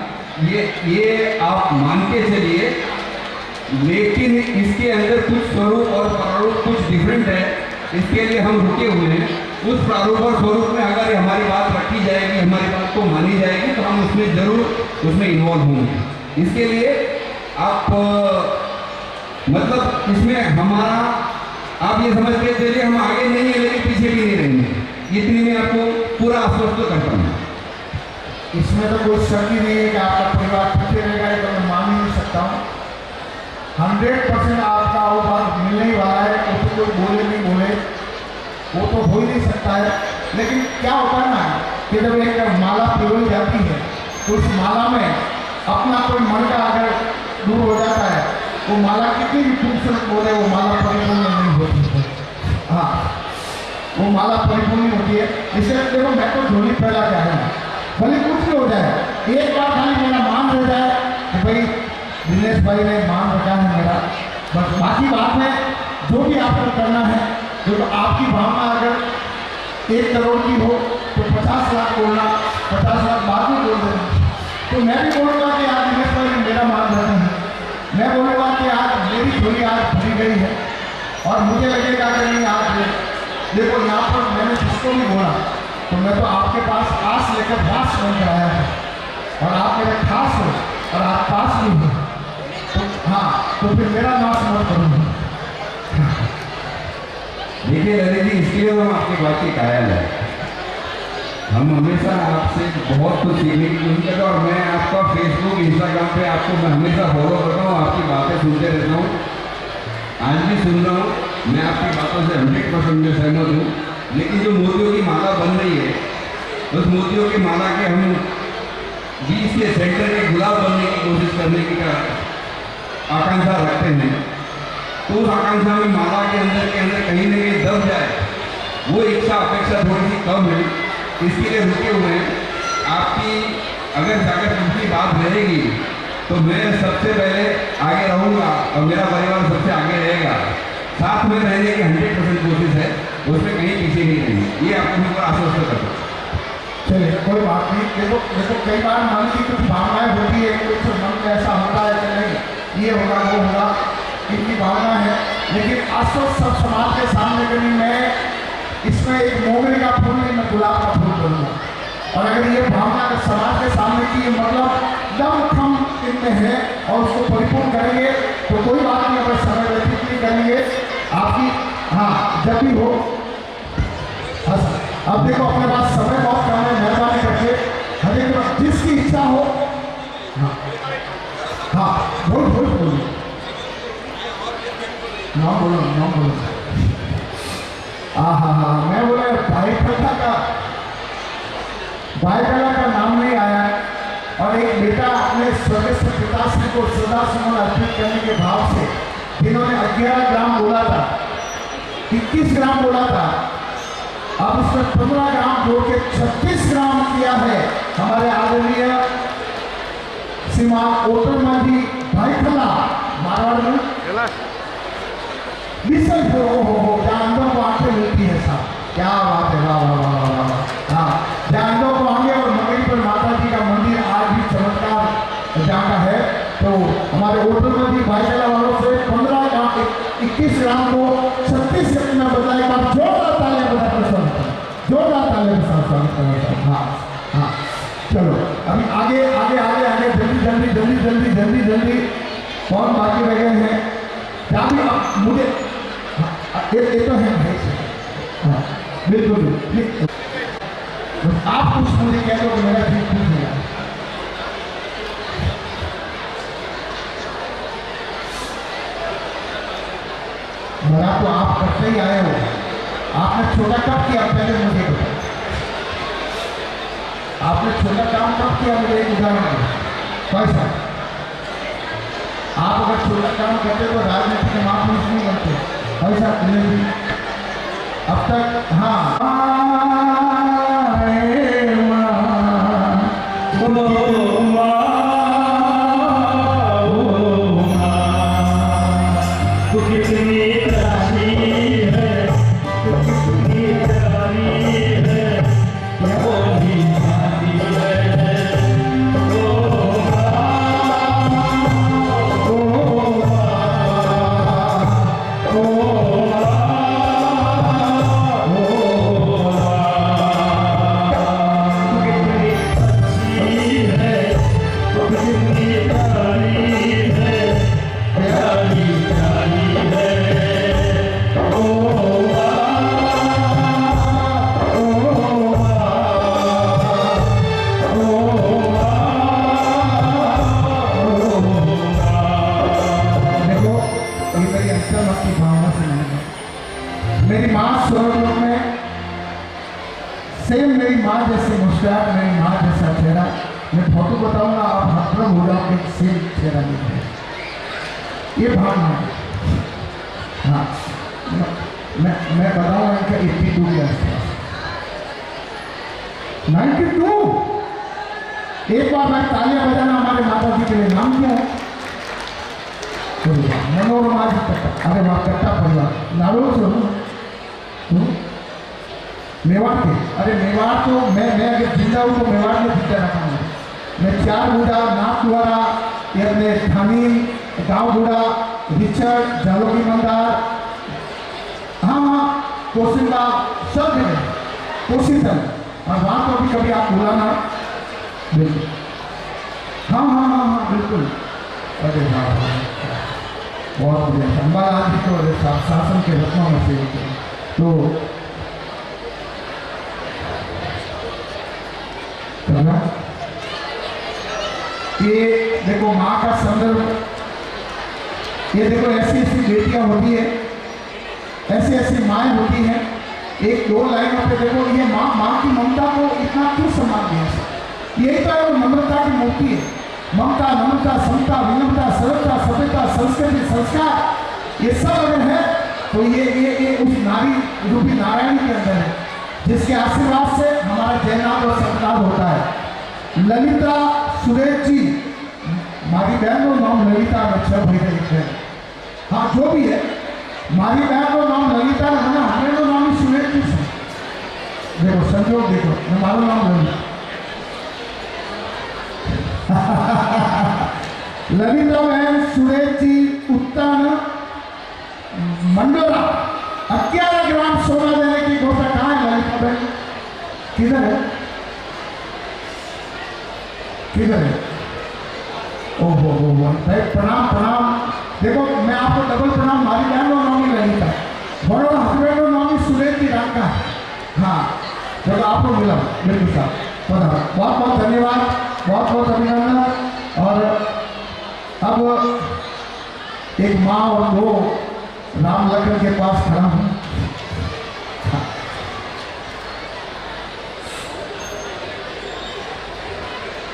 ये आप मान के चलिए। लेकिन इसके अंदर कुछ स्वरूप और प्रारूप कुछ डिफरेंट है, इसके लिए हम रुके हुए हैं। उस प्रारूप और स्वरूप में अगर हमारी बात रखी जाएगी, हमारी बात को मानी जाएगी, तो हम उसमें जरूर उसमें इन्वॉल्व होंगे। इसके लिए आप मतलब इसमें हमारा, आप ये समझ के चलिए हम आगे नहीं है लेकिन पीछे भी नहीं रहेंगे, इतनी में आपको पूरा आश्वस्त करता हूँ। इसमें तो कोई शक ही नहीं है कि आपका परिवार पीछे रहेगा, ये तो मैं मान ही नहीं सकता हूँ। 100% आपका वो बात मिलने ही वाला है, वो तो कोई बोले नहीं बोले, वो तो हो ही नहीं सकता है। लेकिन क्या होता है ना कि जब एक माला पिरोई जाती है तो उस माला में अपना कोई मन का अगर दूर हो जाता है, वो माला कितनी भी खूबसूरत बोले, वो माला परिपूर्ण नहीं होती है। हाँ, वो माला परिपूर्ण नहीं होती है। इसलिए देखो, मैं तो झोली फैला क्या है, भले कुछ भी हो जाए, एक बार खाली मेरा मान रह जाए कि भाई दिनेश भाई ने मान रखा है मेरा, बस बाकी बात में जो भी आपको करना है, जो आपकी भावना अगर 1 करोड़ की हो तो 50 लाख बोलना, 50 लाख बाद में बोल देना। तो मैं भी बोलूँगा कि आज दिनेश भाई ने मेरा मान रखा है, मैं बोलूँगा कि आज मेरी झोली आज भरी गई है और मुझे लगेगा कि नहीं, आज देखो यहाँ पर मैंने जिसको भी बोला तो मैं तो आपके पास आस लेकर दास बन कर आया है और आप मेरे खास हो और आप पास भी हो, तो हाँ, तो फिर मेरा नाश मत करूँगा। देखिए ललित जी, इसके लिए हम आपकी बात की कायल है। हम हमेशा आपसे बहुत कुछ सीखने की कोशिश करते हैं और मैं आपका फेसबुक, इंस्टाग्राम पे आपको मैं हमेशा फॉलो करता हूँ, आपकी बातें सुनते रहता हूँ, आज भी सुन रहा हूँ। मैं आपकी बातों से 100% में सहमत हूँ। लेकिन जो मोतियों की माला बन रही है, उस मोतियों की माला के हम बीच के सेंटर के गुलाब बनने की कोशिश करने की आकांक्षा रखते हैं। तो उस आकांक्षा में माला के अंदर कहीं न कहीं दब जाए, वो इच्छा अपेक्षा थोड़ी सी कम है, इसके लिए रुके हुए हैं। आपकी अगर दूसरी बात रहेगी तो मैं सबसे पहले आगे रहूँगा और मेरा परिवार सबसे आगे रहेगा। साथ में रहने की 100% कोशिश है, उसमें कहीं पीछे नहीं रहेंगे, ये आपको मैं आश्वस्त करता हूँ। चलिए, कोई बात नहीं। देखो कई बार मन की कुछ भावनाएं होती है, कुछ मन में ऐसा होता है कि नहीं ये होगा वो होगा, इनकी भावना है। लेकिन आश्वस्त सब समाज के सामने कभी मैं इसमें एक मोगरे का फूल नहीं, मैं गुलाब का फूल करूँगा। और अगर ये भावना अगर समाज के सामने की, ये मतलब दम खम इनमें है और उसको परिपूर्ण करेंगे तो कोई बात नहीं, अगर समय व्यतीत नहीं करेंगे आपकी, हाँ, जब भी हो। अब देखो, अपने पास समय बहुत कम है, मेहरबानी करके हर जिसकी इच्छा हो, हाँ हाँ, बोलो नाम बोलो। हाँ, मैं बोला भाई का नाम नहीं आया और एक बेटा अपने स्वर्गस्थ पिताश्री को श्रद्धा सुमन अर्पित करने के भाव से, जिन्होंने 11 ग्राम बोला था, 21 ग्राम बोला था, अब उसमें 15 ग्राम जोड़ के 36 ग्राम किया है हमारे आदरणीय श्रीमान ओटरमा जी भाई खला मारवाड़ में मिसल हो जानवरों को आंखें मिलती है साहब, क्या बात है, वाह वाह वाह वाह। हाँ, जानवरों को आगे और मकई पर माता जी का मंदिर आज भी चमत्कार जाता है। तो हमारे ओटरमा जी भाई खला वालों से 15 ग्राम 21 ग्राम को 36 ग्राम में बदला, एक बार जोरदार तालियां बजाकर जोरदार तालियां के साथ। हाँ, चलो अभी आगे जल्दी कौन बाकी रह गए हैं? अभी अब मुझे ये तो है भाई, हाँ बिल्कुल। आप कुछ मुझे कह दो कि मेरा ठीक ठीक है। बड़ा तो आप करते ही आए हो, आपने छोटा कब किया पहले मुझे बताओ, आपने छोटा काम कब किया मुझे एक उदाहरण दो। कैसा? आप अगर छोटा काम करते तो राजनीति के महापुरुष नहीं बनते, ऐसा नहीं अब तक। हाँ, कितनी प्यारी है, तू कितनी प्यारी है, वो भी प्यारी है। ओ मेरी माँ स्वर्ग में सेम मेरी माँ जैसे मुस्कुराहट, मेरी माँ जैसा चेहरा। मैं फोटो बताऊंगा, आप हतप्रभ हो जाओगे, सेम चेहरा दिख रहा है। ये भावना है। हाँ, मैं बताऊंगा इनका 82 के आसपास, 92। एक बार मैं तालियां बजाना हमारे माता जी के लिए। नाम क्या है? मनोरमा जी कट्टा। अरे वाह, कट्टा परिवार नारो से हूँ, मेवाड़ के। अरे मेवाड़ तो मैं अगर जिंदा हूँ तो मेवाड़ में जिंदा रखा हूँ। मैं 4 बूढ़ा, नाथ द्वारा, ये थानी, गाँव बूढ़ा, रिचर्ड, जालोगी मंदार, हाँ, कोसिंदा, सब जगह कोशिशल। और वहाँ तो अभी कभी आप बुलाना, बिल्कुल। हाँ, बिल्कुल। अरे हाँ, बहुत बढ़िया। अम्बालाल जी तो शासन के रत्नों में से एक है। तो ये देखो माँ का संदर्भ, ये देखो ऐसी ऐसी बेटियां होती है, ऐसी ऐसी माएँ होती हैं। एक 2 लाइनों पे देखो, ये माँ की ममता को इतना क्यों सम्मान दिया? यही तो है वो नम्रता की मूर्ति है। ममता, नम्रता, समता, विनम्रता, सरलता, सभ्यता, संस्कृति, संस्कार, ये सब अगर है तो ये उस नारी रूपी नारायण के अंदर है, जिसके आशीर्वाद से हमारा जयनाथ और सतनाथ होता है। ललिता सुरेश जी, मारी बहन को नाम ललिता में 6 भाई लिखते हैं। हाँ, जो भी है, मारी बहन को नाम ललिता है ना, हमें तो नाम सुरेश जी से। देखो संजोग देखो, हमारा नाम ललिता। ललिता बहन सुरेश जी उत्तन मंडोरा 11 ग्राम सोना देने की घोषणा। कहाँ है ललिता बहन? किधर है? किधर है? ओहो, प्रणाम प्रणाम। देखो मैं आपको डबल प्रणाम। हमारी बहन का नाम ही ललिता, बड़ो हस्बैंड का नाम ही सुरेश जी राम का। हाँ, चलो आपको मिला बिल्कुल साहब, बहुत बहुत धन्यवाद, बहुत बहुत अभिनंदन। और अब एक माँ और 2 राम लखन के पास खड़ा हूँ।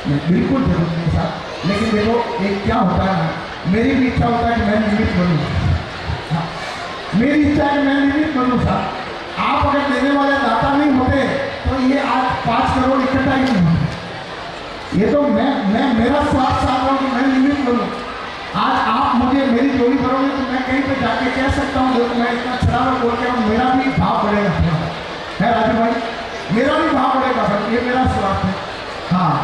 बिल्कुल जरूर नहीं साहब, लेकिन देखो एक क्या होता है ना, मेरी भी इच्छा होता है कि मैं निमित्त बनूँ। हाँ, मेरी इच्छा है कि मैं निमित्त बनूँ साहब। आप अगर देने वाले दाता नहीं होते तो ये आज 5 करोड़ इकट्ठा ही नहीं होते। ये तो मैं मेरा स्वार्थ चाह रहा हूँ कि मैं निमित्त बनूँ। आज आप मुझे मेरी जोड़ी करोगे तो मैं कहीं पे जाके कह सकता हूँ, देखो मैं इतना छड़ा बोल के हूँ, मेरा भी भाव बढ़ेगा। है राजू भाई, मेरा भी भाव बढ़ेगा भाई, ये मेरा स्वार्थ है। हाँ,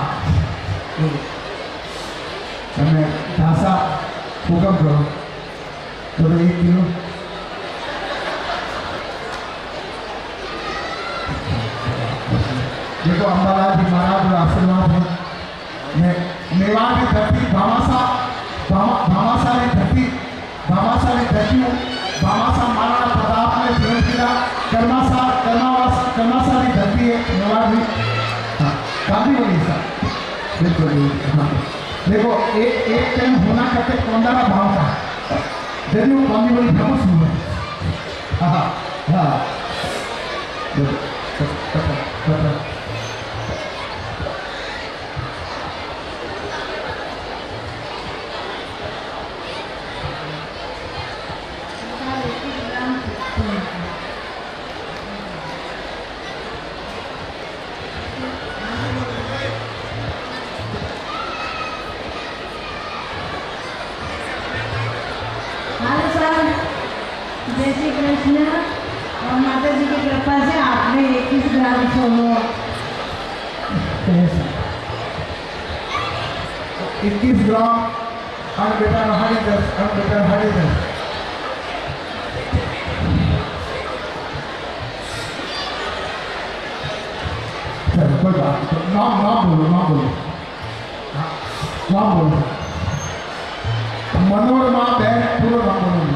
मैं ढांसा हुक्म करो तो 1 किलो। देखो अम्बालाल जी महाराज का आशीर्वाद है। मैं मेवाड़ की धरती, भामाशाली धरती हूँ। भामाशाह महाराणा प्रताप ने जन्म किया। कर्माशाली धरती है मेवाड़ भी। हाँ, काफी बड़ी साहब, बिल्कुल। हाँ, देखो एक टाइम होना करते कौंदारा भाव का जरूर कौन बड़ी फेमस हुआ। हाँ, Halo, San. जय श्री कृष्ण। और माता जी की कृपा से आपने 21 ग्राम सोना 21 ग्राम और बेटा हरिदस और बेटा हरिदस चलो कोई बात नहीं, नाम बोलो मनोरमा बहन पूरा नाम बोलो।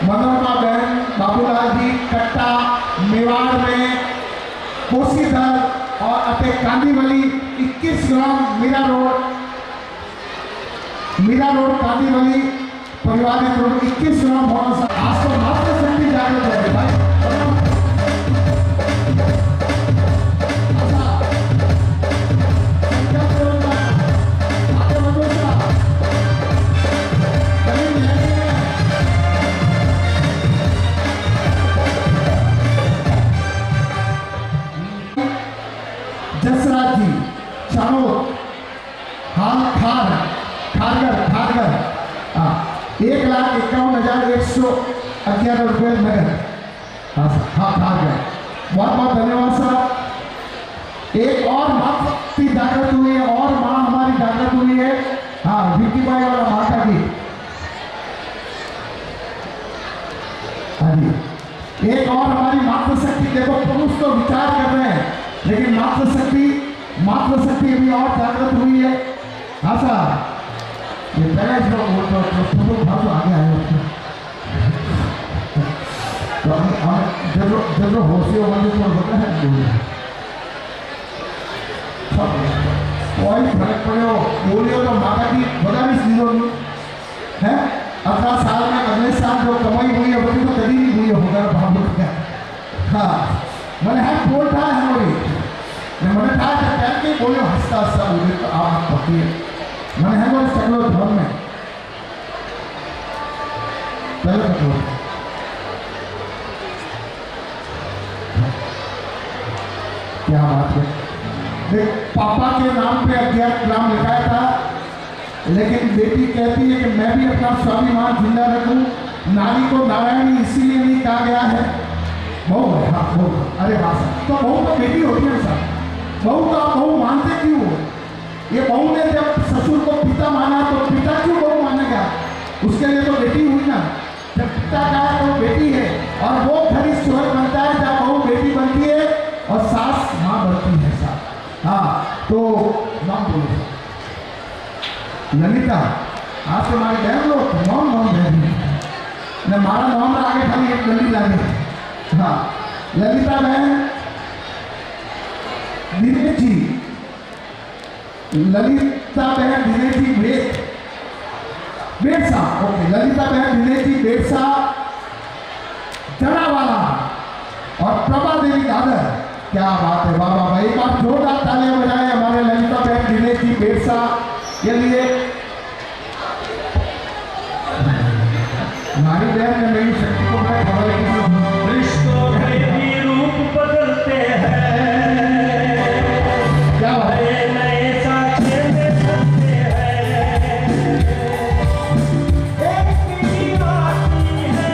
मनोरमा बहन बाबूलाल जी कट्टा मेवाड़ में कोसीधर और अपने कांदीवली 21 ग्राम मीरा रोड कांदीवली परिवार में 21 ग्राम होना सा आज तो मात्र शक्ति जागृत है भाई। जसराज जी चाणोद हाल खारगर 1,51,111 रुपये नगद। हाँ खारगर, बहुत बहुत धन्यवाद सर। एक और माँ की जागृत हुई है और माँ हमारी जागृत हुई है। हाँ विक्की भाई वाला माता की। हाँ जी, एक और हमारी मातृशक्ति, देखो पुरुष तो विचार कर रहे हैं लेकिन मातृशक्ति अभी और जागृत हुई है। हाँ सर, ये पहले तो आगे आए तो जब होशियों वाले तो होता है कोई फर्क पड़े बोलियो तो माता की बता भी सीधो है। 18 साल में अगले साल जो कमाई हुई है वो तो कभी नहीं हुई होगा भाव। हाँ मैंने है बोल रहा है हमारी मैंने कहा कि पहल के बोलो हंसता बोले तो आप पकी मैंने है वो चलो धर्म में पहले तो क्या बात है। देख पापा के नाम पे 11 ग्राम लिखाया था लेकिन बेटी कहती है कि मैं भी अपना स्वाभिमान जिंदा रखूं। नारी को नारायणी इसीलिए नहीं कहा गया है। बहू है, हाँ बहू। अरे वाह, तो बहू तो बेटी होती है सर। बहू का बहू मानते क्यों? ये बहू ने जब ससुर को पिता माना तो पिता क्यों बहू मानेगा? उसके लिए तो बेटी हुई ना। जब पिता का है तो बेटी है और वो घर इस स्वर्ग बनता है जब बहू बेटी बनती है और सास माँ बनती है सास। हाँ तो नाम बोलो ललिता। आज तुम्हारे बहन लोग नाम बहन न मारा नाम आगे खाली एक लली लागे। हाँ ललिता बहन दिनेश जी, ललिता बहन दिनेश जी बेरसा। ओके, ललिता बहन दिनेश जी बेरसा जड़ावाला और प्रभा देवी दादर। क्या बात है वाह वाह। एक बार जोरदार तालियां बजाएं हमारे ललिता बहन दिनेश जी बेरसा के लिए। हमारी बहन ने मेरी शक्ति को मैं खबर रिश्तों के रूप बदलते हैं। क्या नए नए साक्षे में बनते हैं। एक पीढ़ी आती है,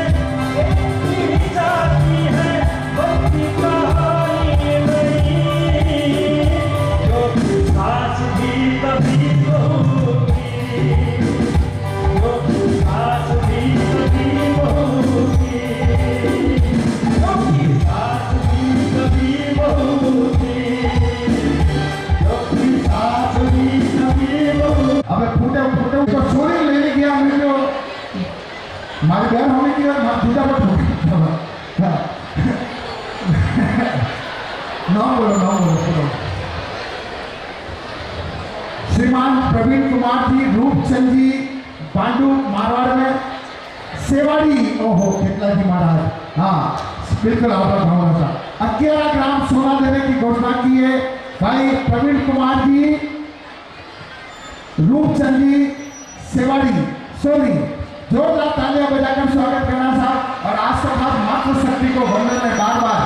एक पीढ़ी जाती है, बनती कहानी नई। जो सास भी कभी बहू की, जो सास भी कभी बहू की, जो सास भी कभी बहू की। अबे फूटे ऊपर चोरी लेने गया मैं तो हमारे बहन होने की दूजा पर नाम बोलो। श्रीमान प्रवीण कुमार जी रूपचंद जी पांडु मारवाड़ में सेवाड़ी। ओहो केतला जी महाराज। हाँ बिल्कुल आभार भावना था। 11 ग्राम सोना देने की घोषणा की है भाई प्रवीण कुमार जी रूपचंद जी सेवाड़ी सोनी। जोरदार तालियां बजाकर स्वागत करना था। और आज तो खास मातृशक्ति को वंदन है बार बार।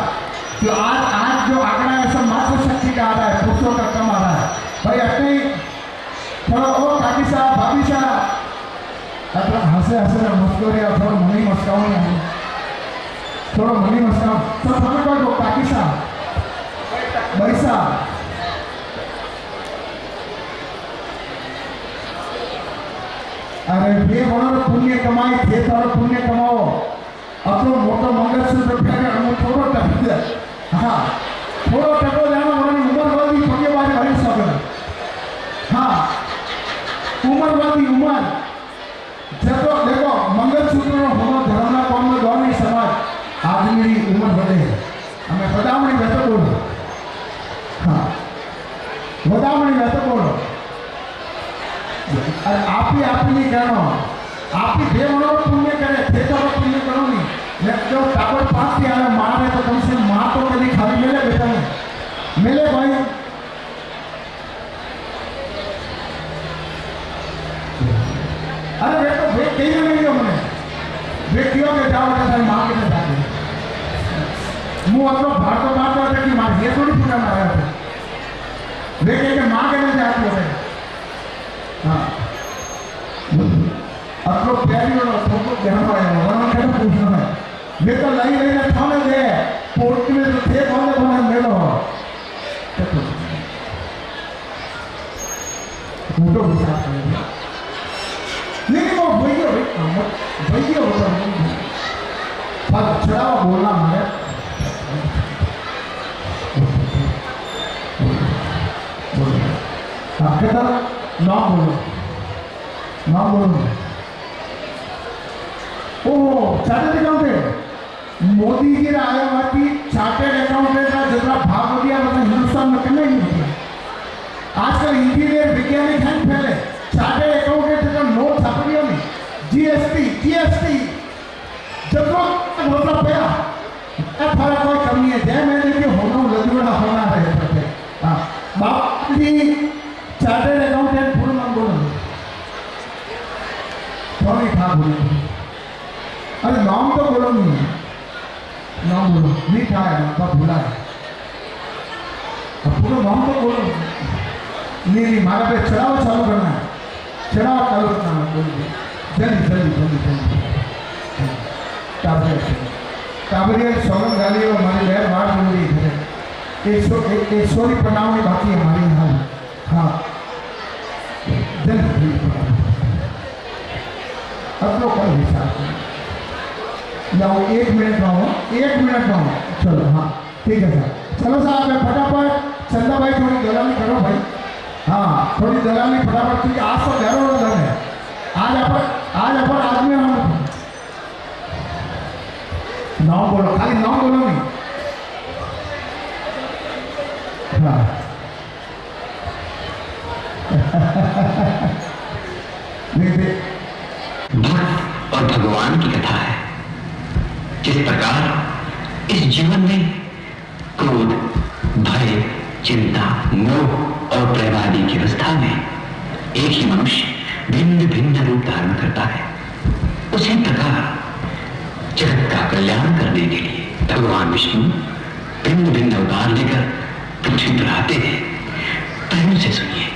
तो आज जो आंकड़ा है सब मातृशक्ति का आ रहा है, पुरुषों का कम आ रहा है भाई। अपने थोड़ा और काकी साहब भाभी साहब हंसे हंसे मस्करी थोड़ा मनी मस्काओ नहीं थोड़ा मनी मस्काओ सर हमें कहो तो काकी साहब भाई साहब अरे बे बड़ो पुण्य कमाई थे तारो पुण्य कमाओ अतो मोटो मंगलसूत्र पहने हम थोड़ो टको हाँ थोड़ो टको जानो हमारी उम्र वाली पगे वाले भाई सब हाँ उम्र वाली उम्र जब देखो मंगलसूत्र होना धर्म ना कौन में गौर नहीं समाज आदमी की उम्र बढ़े हमें बताओ नहीं वैसे बोलो हाँ बताओ नहीं वैसे बोलो अरे आप ही नहीं कहना आप ही दे मनो पुण्य करे थे तो पुण्य करो नहीं लेकिन जो टावर पास से आया माँ है तो कम से माँ तो कभी खाली मिले बेटा नहीं मिले भाई अरे वे तो वे कहीं ना नहीं हमने वे क्यों के जाओ बेटा सारी माँ के साथ जाते मुँह अपना भारत माँ को आते कि माँ ये थोड़ी पूरा मारा है वे कहीं माँ के नहीं जाती है हाँ अपनो प्यारी वाला सबको ध्यान आया वरना क्या पूछना है मैं तो लाई ना थाने दे पोर्ट में तो थे कौन बना मेलो फोटो हिसाब से नहीं वो भैया होता पर चढ़ावा बोलना हमारे कहता नाम बोलो ओह चार्टर्ड अकाउंटेंट मोदी जी ने आया हुआ कि चार्टर्ड अकाउंटेंट का जितना भाग हो गया मतलब हिंदुस्तान में करना ही नहीं किया आजकल इंजीनियर वैज्ञानिक हैं पहले चार्टर्ड अकाउंटेंट का नोट छाप दिया नहीं जीएसटी जब होता पया फर्क कोई कमी है जय मैंने कि होना लजबड़ा होना है हाँ बाप जी चार्टर्ड अकाउंटेंट पूर्ण नाम बोलो थोड़ी था बोलो अरे नाम तो बोलो नहीं नाम बोलो नहीं था है नाम का भूला है अब पूरा नाम तो बोलो नहीं मारा पे चढ़ावा चालू करना है चढ़ावा चालू करना है बोलिए जल्दी काबरिया सोगम गाली और हमारी लहर बाढ़ मिल रही है एक सोरी प्रणामी बाकी है हमारी यहाँ हाँ जल्दी अब तो कल हिसाब जाओ 1 मिनट रहो चलो हाँ ठीक है सर चलो साहब मैं फटाफट चंदा भाई थोड़ी दलाली करो भाई हाँ थोड़ी दलाली फटाफट क्योंकि आज तो घर है आज अपन आदमी हम नाम बोलो खाली नाम बोलो नहीं हाँ बुद्ध और भगवान की कथा है जिस प्रकार इस जीवन में क्रोध भय चिंता मोह और प्रेम आदि की अवस्था में एक ही मनुष्य भिन्न भिन्न रूप धारण करता है उसी प्रकार जगत का कल्याण करने के लिए भगवान विष्णु भिन्न भिन्न अवतार लेकर पृथ्वी पर आते हैं प्रेम से सुनिए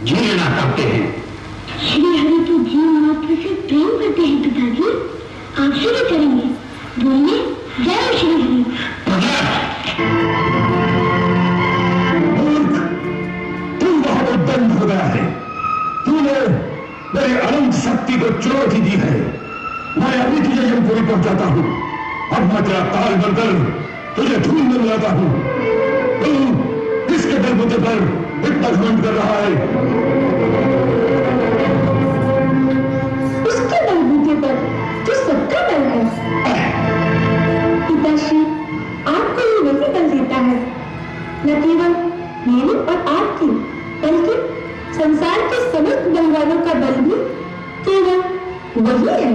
जी लेना करते हैं। श्री हरि के जीव मात्र से प्रेम करते हैं पिताजी। आपसे भी करेंगे। बोलिए जय श्री हरि। तुम बहुत उद्दंड हो गया है। तूने मेरी अनंत शक्ति को चुनौती दी है। मैं अभी तुझे यमपुरी पहुंचाता हूं। अब मैं तेरा काल बनकर तुझे ढूंढने में आता हूं। तू किसके बलबूते पर इतना घमंड कर रहा है? उसके बलबूते पर जो सबका बल है। पिताश्री आपको ये वही बल देता है, न केवल मेरे और आपकी, बल्कि संसार के समस्त बलवानों का बल भी केवल वही है।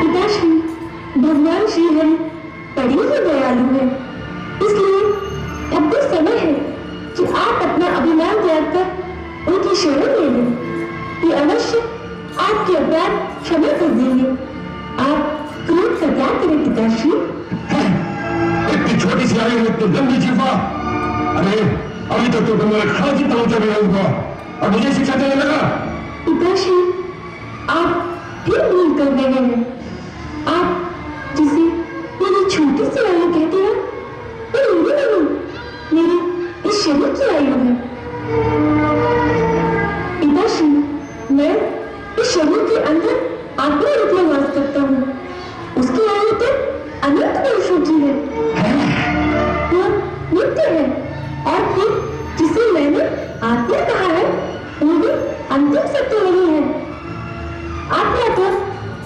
पिताश्री भगवान श्री हरि बड़े ही दयालु है, इसलिए अब भी समय है कि आप अपना अभिमान त्याग कर उनकी शरण ले लें। ये अवश्य आपके अपराध क्षमा कर देंगे। आप क्रोध का त्याग करें पिताश्री। इतनी छोटी सी आयु में इतनी लंबी जीवा। अरे अभी तक तो मेरे खांसी तमचा भी नहीं हुआ और मुझे शिक्षा देने लगा। पिताश्री आप फिर भूल कर रहे हैं। आप जिसे मेरी छोटी सी आयु कहते हैं वो मेरी नहीं, मेरे इस शरीर की आयु है। पिताश्री मैं इस शरीर के अंदर आत्मा रूप में वास करता हूँ। उसकी आयु तो अनंत वर्षों की है। वो नित्य है और फिर जिसे मैंने आत्मा कहा है वो भी अंतिम सत्य नहीं है। आत्मा तो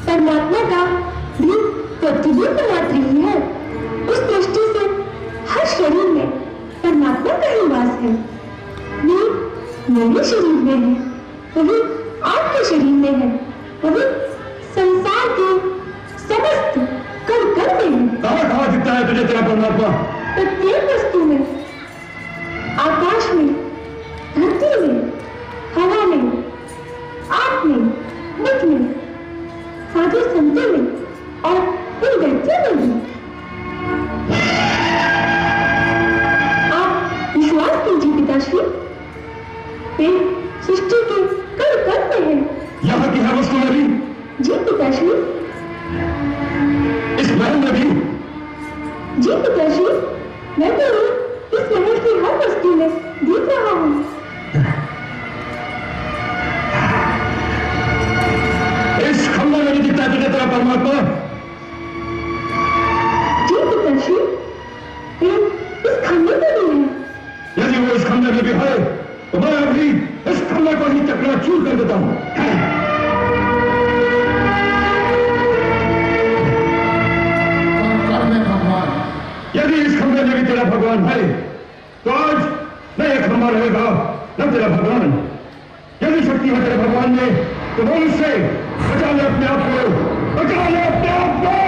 परमात्मा का भी प्रतिबिंब मात्र ही है। उस दृष्टि से हर शरीर में परमात्मा का ही वास है। वे मेरे शरीर में है, वही आपके शरीर में है, वही संसार के समस्त कण कण में है। कहाँ दिखता है तुझे तेरा परमात्मा? प्रत्येक वस्तु में, आकाश में, धरती में, हवा में, आग में, मुख में, साधु संतों में और उन व्यक्तियों में भी। आप विश्वास कीजिए पिताश्री, वे सृष्टि के कण कण में है। यहाँ की हर वस्तु में भी? जी पिताश्री। इस महल में भी? जी पिताश्री, मैं तो इस महल की हर वस्तु में देख रहा हूँ। इस खंभे में नहीं दिखता तुझे तेरा परमात्मा? जी पिताश्री, इस खंभे में भी है। यदि वो इस खंभे में भी है तो मैं अभी इस खंभे को ही चकनाचूर कर देता हूँ। यदि इस खंभे में भी तेरा भगवान है तो आज न यह खंभा रहेगा न तेरा भगवान। यदि शक्ति है तेरे भगवान में तो बोल उससे बचा ले अपने आप को, बचा ले अपने आप को।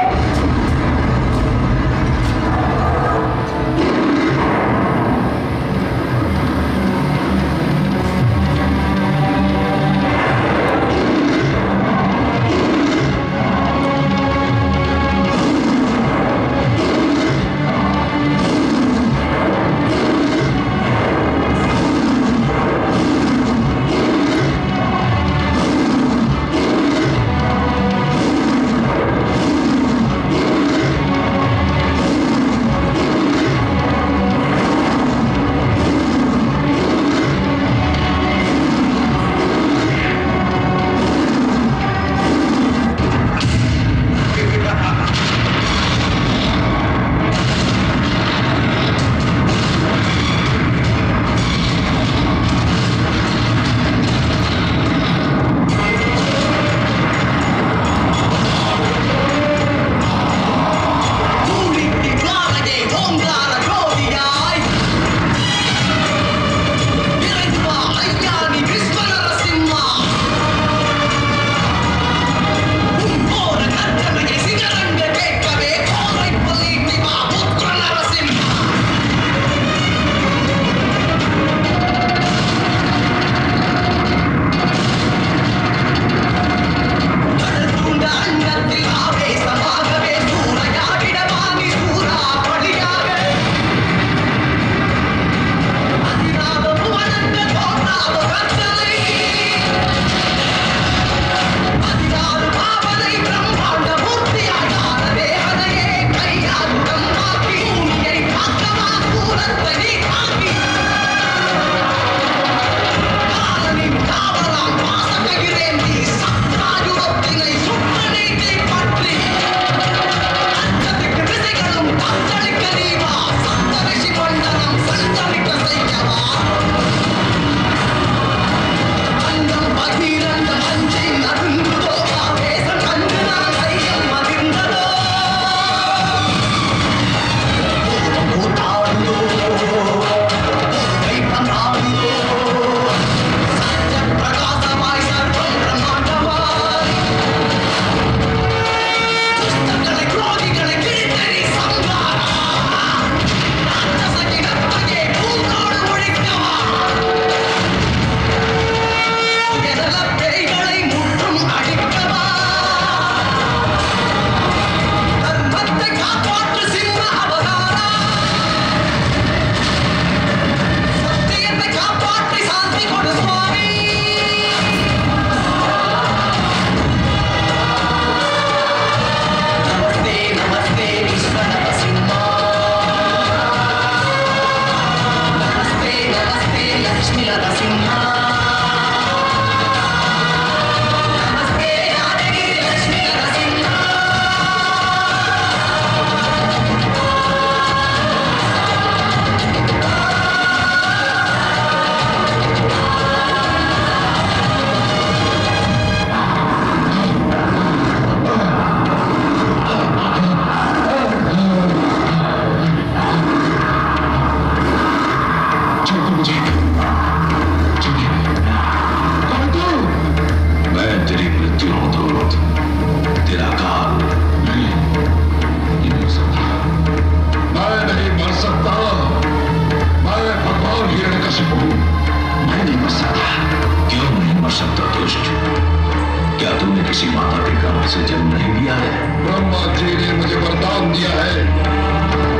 किसी माता के गर्भ से जन्म नहीं लिया है? ब्रह्मा जी ने मुझे वरदान दिया है।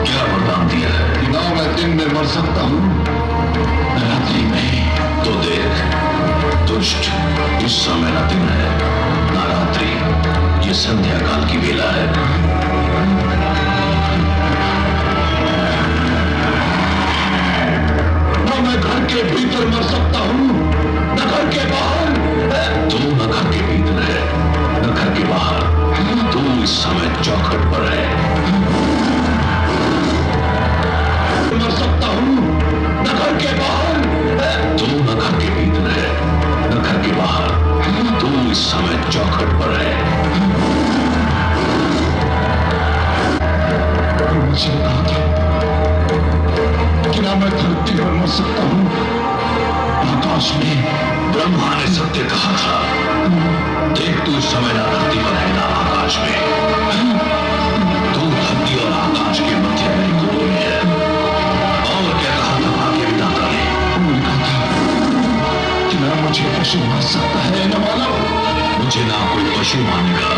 क्या वरदान दिया है? कि ना मैं दिन में मर सकता हूँ, रात्रि में। तो देख दुष्ट, इस समय न दिन है न रात्रि, ये संध्या काल की वेला है। ना मैं घर के भीतर मर सकता हूँ न घर के बाहर। तू न घर के भीतर है न घर के बाहर, तू इस समय चौखट पर है। मर सकता हूँ न घर के बाहर। तू न घर के भीतर है न घर के बाहर, तू इस समय चौखट पर है। मुझे कहा था कि ना मैं धरती पर मर सकता हूँ, आकाश में। ब्रह्मा ने सत्य कहा था। देख तू इस समय ना धरती पर है ना आकाश में, तू धरती और आकाश के मध्य में गोद में है। और क्या कहा था भाग्य विधाता ने? उन्होंने कहा था कि ना मुझे पशु मार सकता है न मानव। मुझे ना कोई पशु मानेगा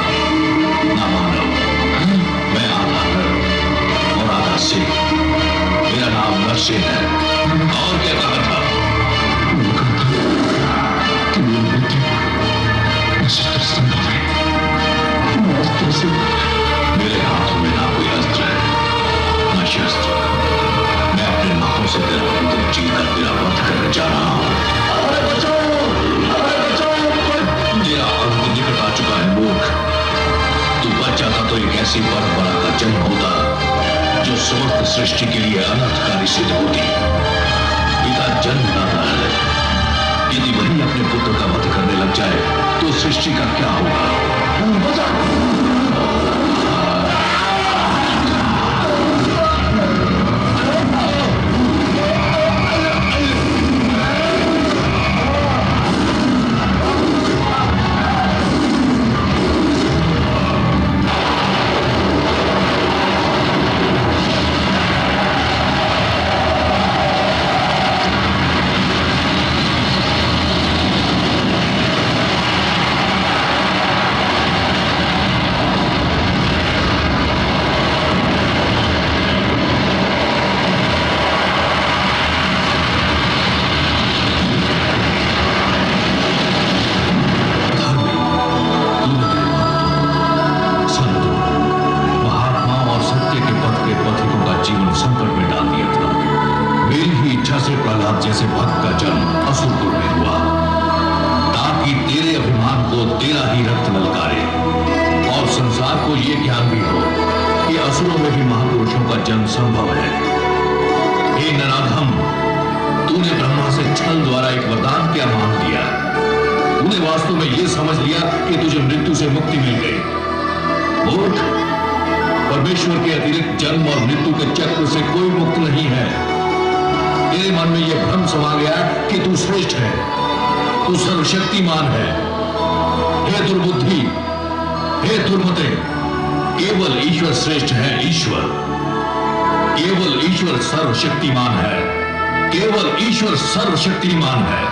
ना मानव। मैं आधा नर और आधा सिंह, मेरा नाम नरसिंह है। और क्या कहा था? कि मेरी मृत्यु निश्चित संभव है। मैं अस्त्र से मेरे हाथों में ना कोई अस्त्र है न शस्त्र। मैं अपने नाकों से तेरा पुत्र जीकर तेरा वध करने जा रहा हूं। अरे बचाओ, अरे बचाओ। तेरा अंत निकट आ चुका है मूर्ख। तू बच जाता तो एक ऐसी परंपरा का जन्म होता जो समस्त सृष्टि के लिए अनर्थकारी सिद्ध होती। पिता जन्मदाता है, यदि वही अपने पुत्र का वध करने लग जाए तो सृष्टि का क्या होगा? बचाओ। परमेश्वर के अतिरिक्त जन्म और मृत्यु के चक्र से कोई मुक्त नहीं है। तेरे मन में यह भ्रम समा गया कि तू श्रेष्ठ है, तू सर्वशक्तिमान है। हे दुर्बुद्धि, हे दुर्मते, केवल ईश्वर श्रेष्ठ है। ईश्वर, केवल ईश्वर सर्वशक्तिमान है, केवल ईश्वर सर्वशक्तिमान है।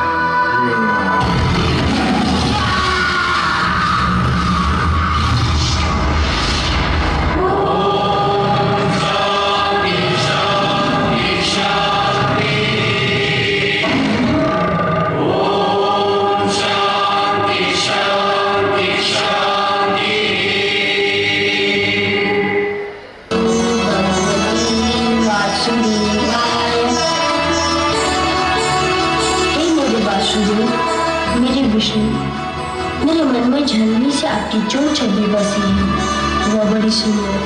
मेरे मन में झलनी से आपकी जो छवि बसी है वह बड़ी सुंदर,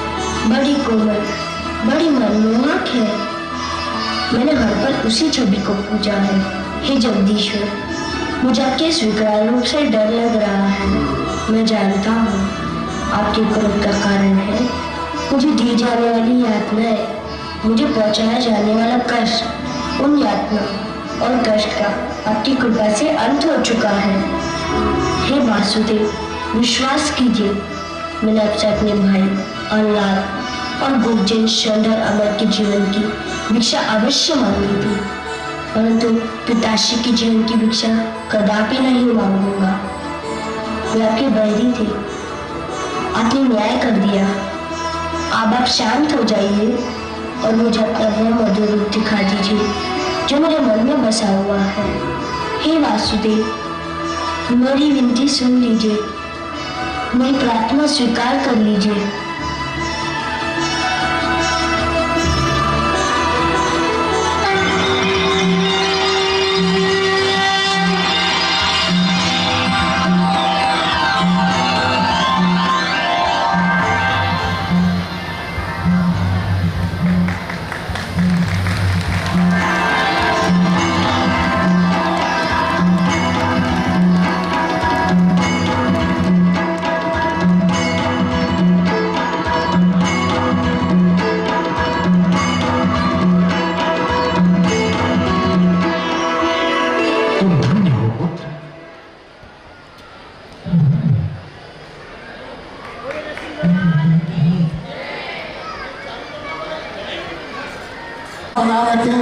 बड़ी कोमल, बड़ी मनमोहक है। मैंने हर पल उसी छवि को पूजा है। हे जगदीश्वर, मुझे आपके स्वीकार रूप से डर लग रहा है। मैं जानता हूँ आपके क्रोध का कारण है मुझे दी जाने वाली यातनाएं, मुझे पहुँचाया जाने वाला कष्ट। उन यातना और कष्ट का आपकी कृपा से अंत हो चुका है। हे वासुदेव, विश्वास कीजिए, मैंने आपसे अपने भाई अल्लाह और गुर्जन शंडर अमर के जीवन की भिक्षा अवश्य मांगी थी, परंतु पिताश्री के जीवन की भिक्षा कदापि नहीं मांगूंगा। वे आपके बैरी थे, आपने न्याय कर दिया। अब आप शांत हो जाइए और मुझे अपना वो मधुर रूप दिखा दीजिए जो मेरे मन में बसा हुआ है। हे वासुदेव, मेरी विनती सुन लीजिए, मेरी प्रार्थना स्वीकार कर लीजिए। बना रखें,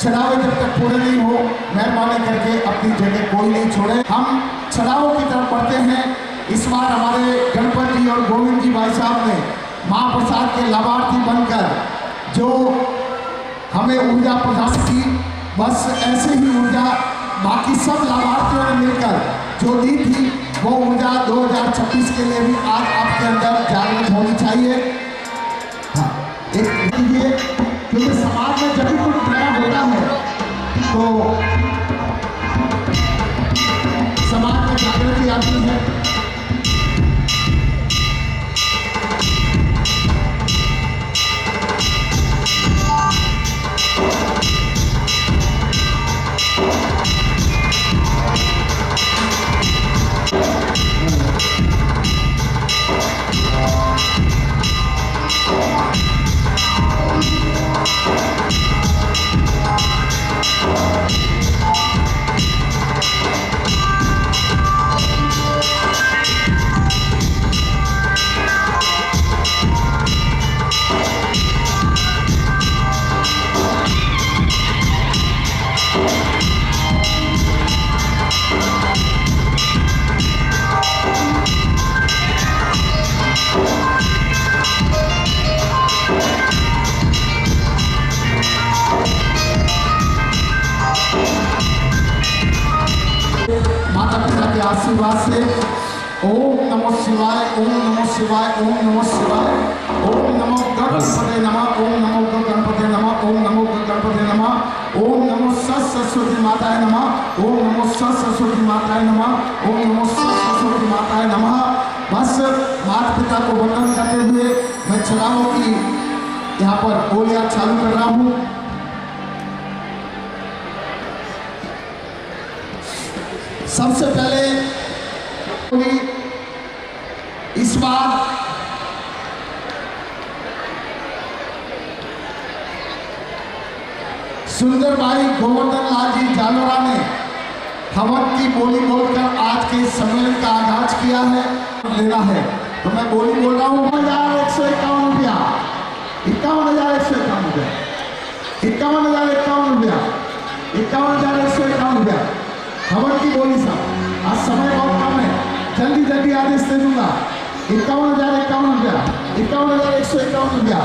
चढ़ावे जब तक पूरे नहीं हो मेहरबानी करके अपनी जगह कोई नहीं छोड़े। हम चढ़ावों की तरफ बढ़ते हैं। इस बार हमारे गणपत जी और गोविंद जी भाई साहब ने महाप्रसाद के लाभार्थी बनकर जो हमें ऊर्जा प्रदान की, बस ऐसे ही ऊर्जा बाकी सब लाभार्थियों ने मिलकर जो दी थी वो ऊर्जा 2026 के लिए भी आज आपके अंदर जागृत होनी चाहिए। हाँ, एक क्योंकि समाज में जब भी कुछ नया होता है तो समाज में जागृति आती है। माता पिता के आशीर्वाद से ओम नमो शिवाय, ओम नमो शिवाय, ओम नमो शिवाय, ओम नमो गणपते नमः, ओम नमो गणपते नमः, ओम नमो गणपते नमः, ओम नमो सरस्वती माताय नमः, ओम नमो सरस्वती माताय नमः, ओम नमो सरस्वती माताय नमः। बस माता पिता को वंदन करते हुए मैं चढ़ावों की यहाँ पर ओलियां चालू कर रहा हूँ। सबसे पहले इस बार सुंदर भाई गोवर्धन लाल जी जालोरा ने हवन की बोली बोलकर आज के सम्मेलन का आगाज किया है, लेना है तो मैं बोली बोल रहा हूँ। 5151 रुपया, 51,151 रुपया, 51,051 रुपया, 51,151 रुपया हवन की बोली साहब। आज समय बहुत कम है, जल्दी जल्दी आदेश दे दूंगा। 51,051 रुपया, 51,151 रुपया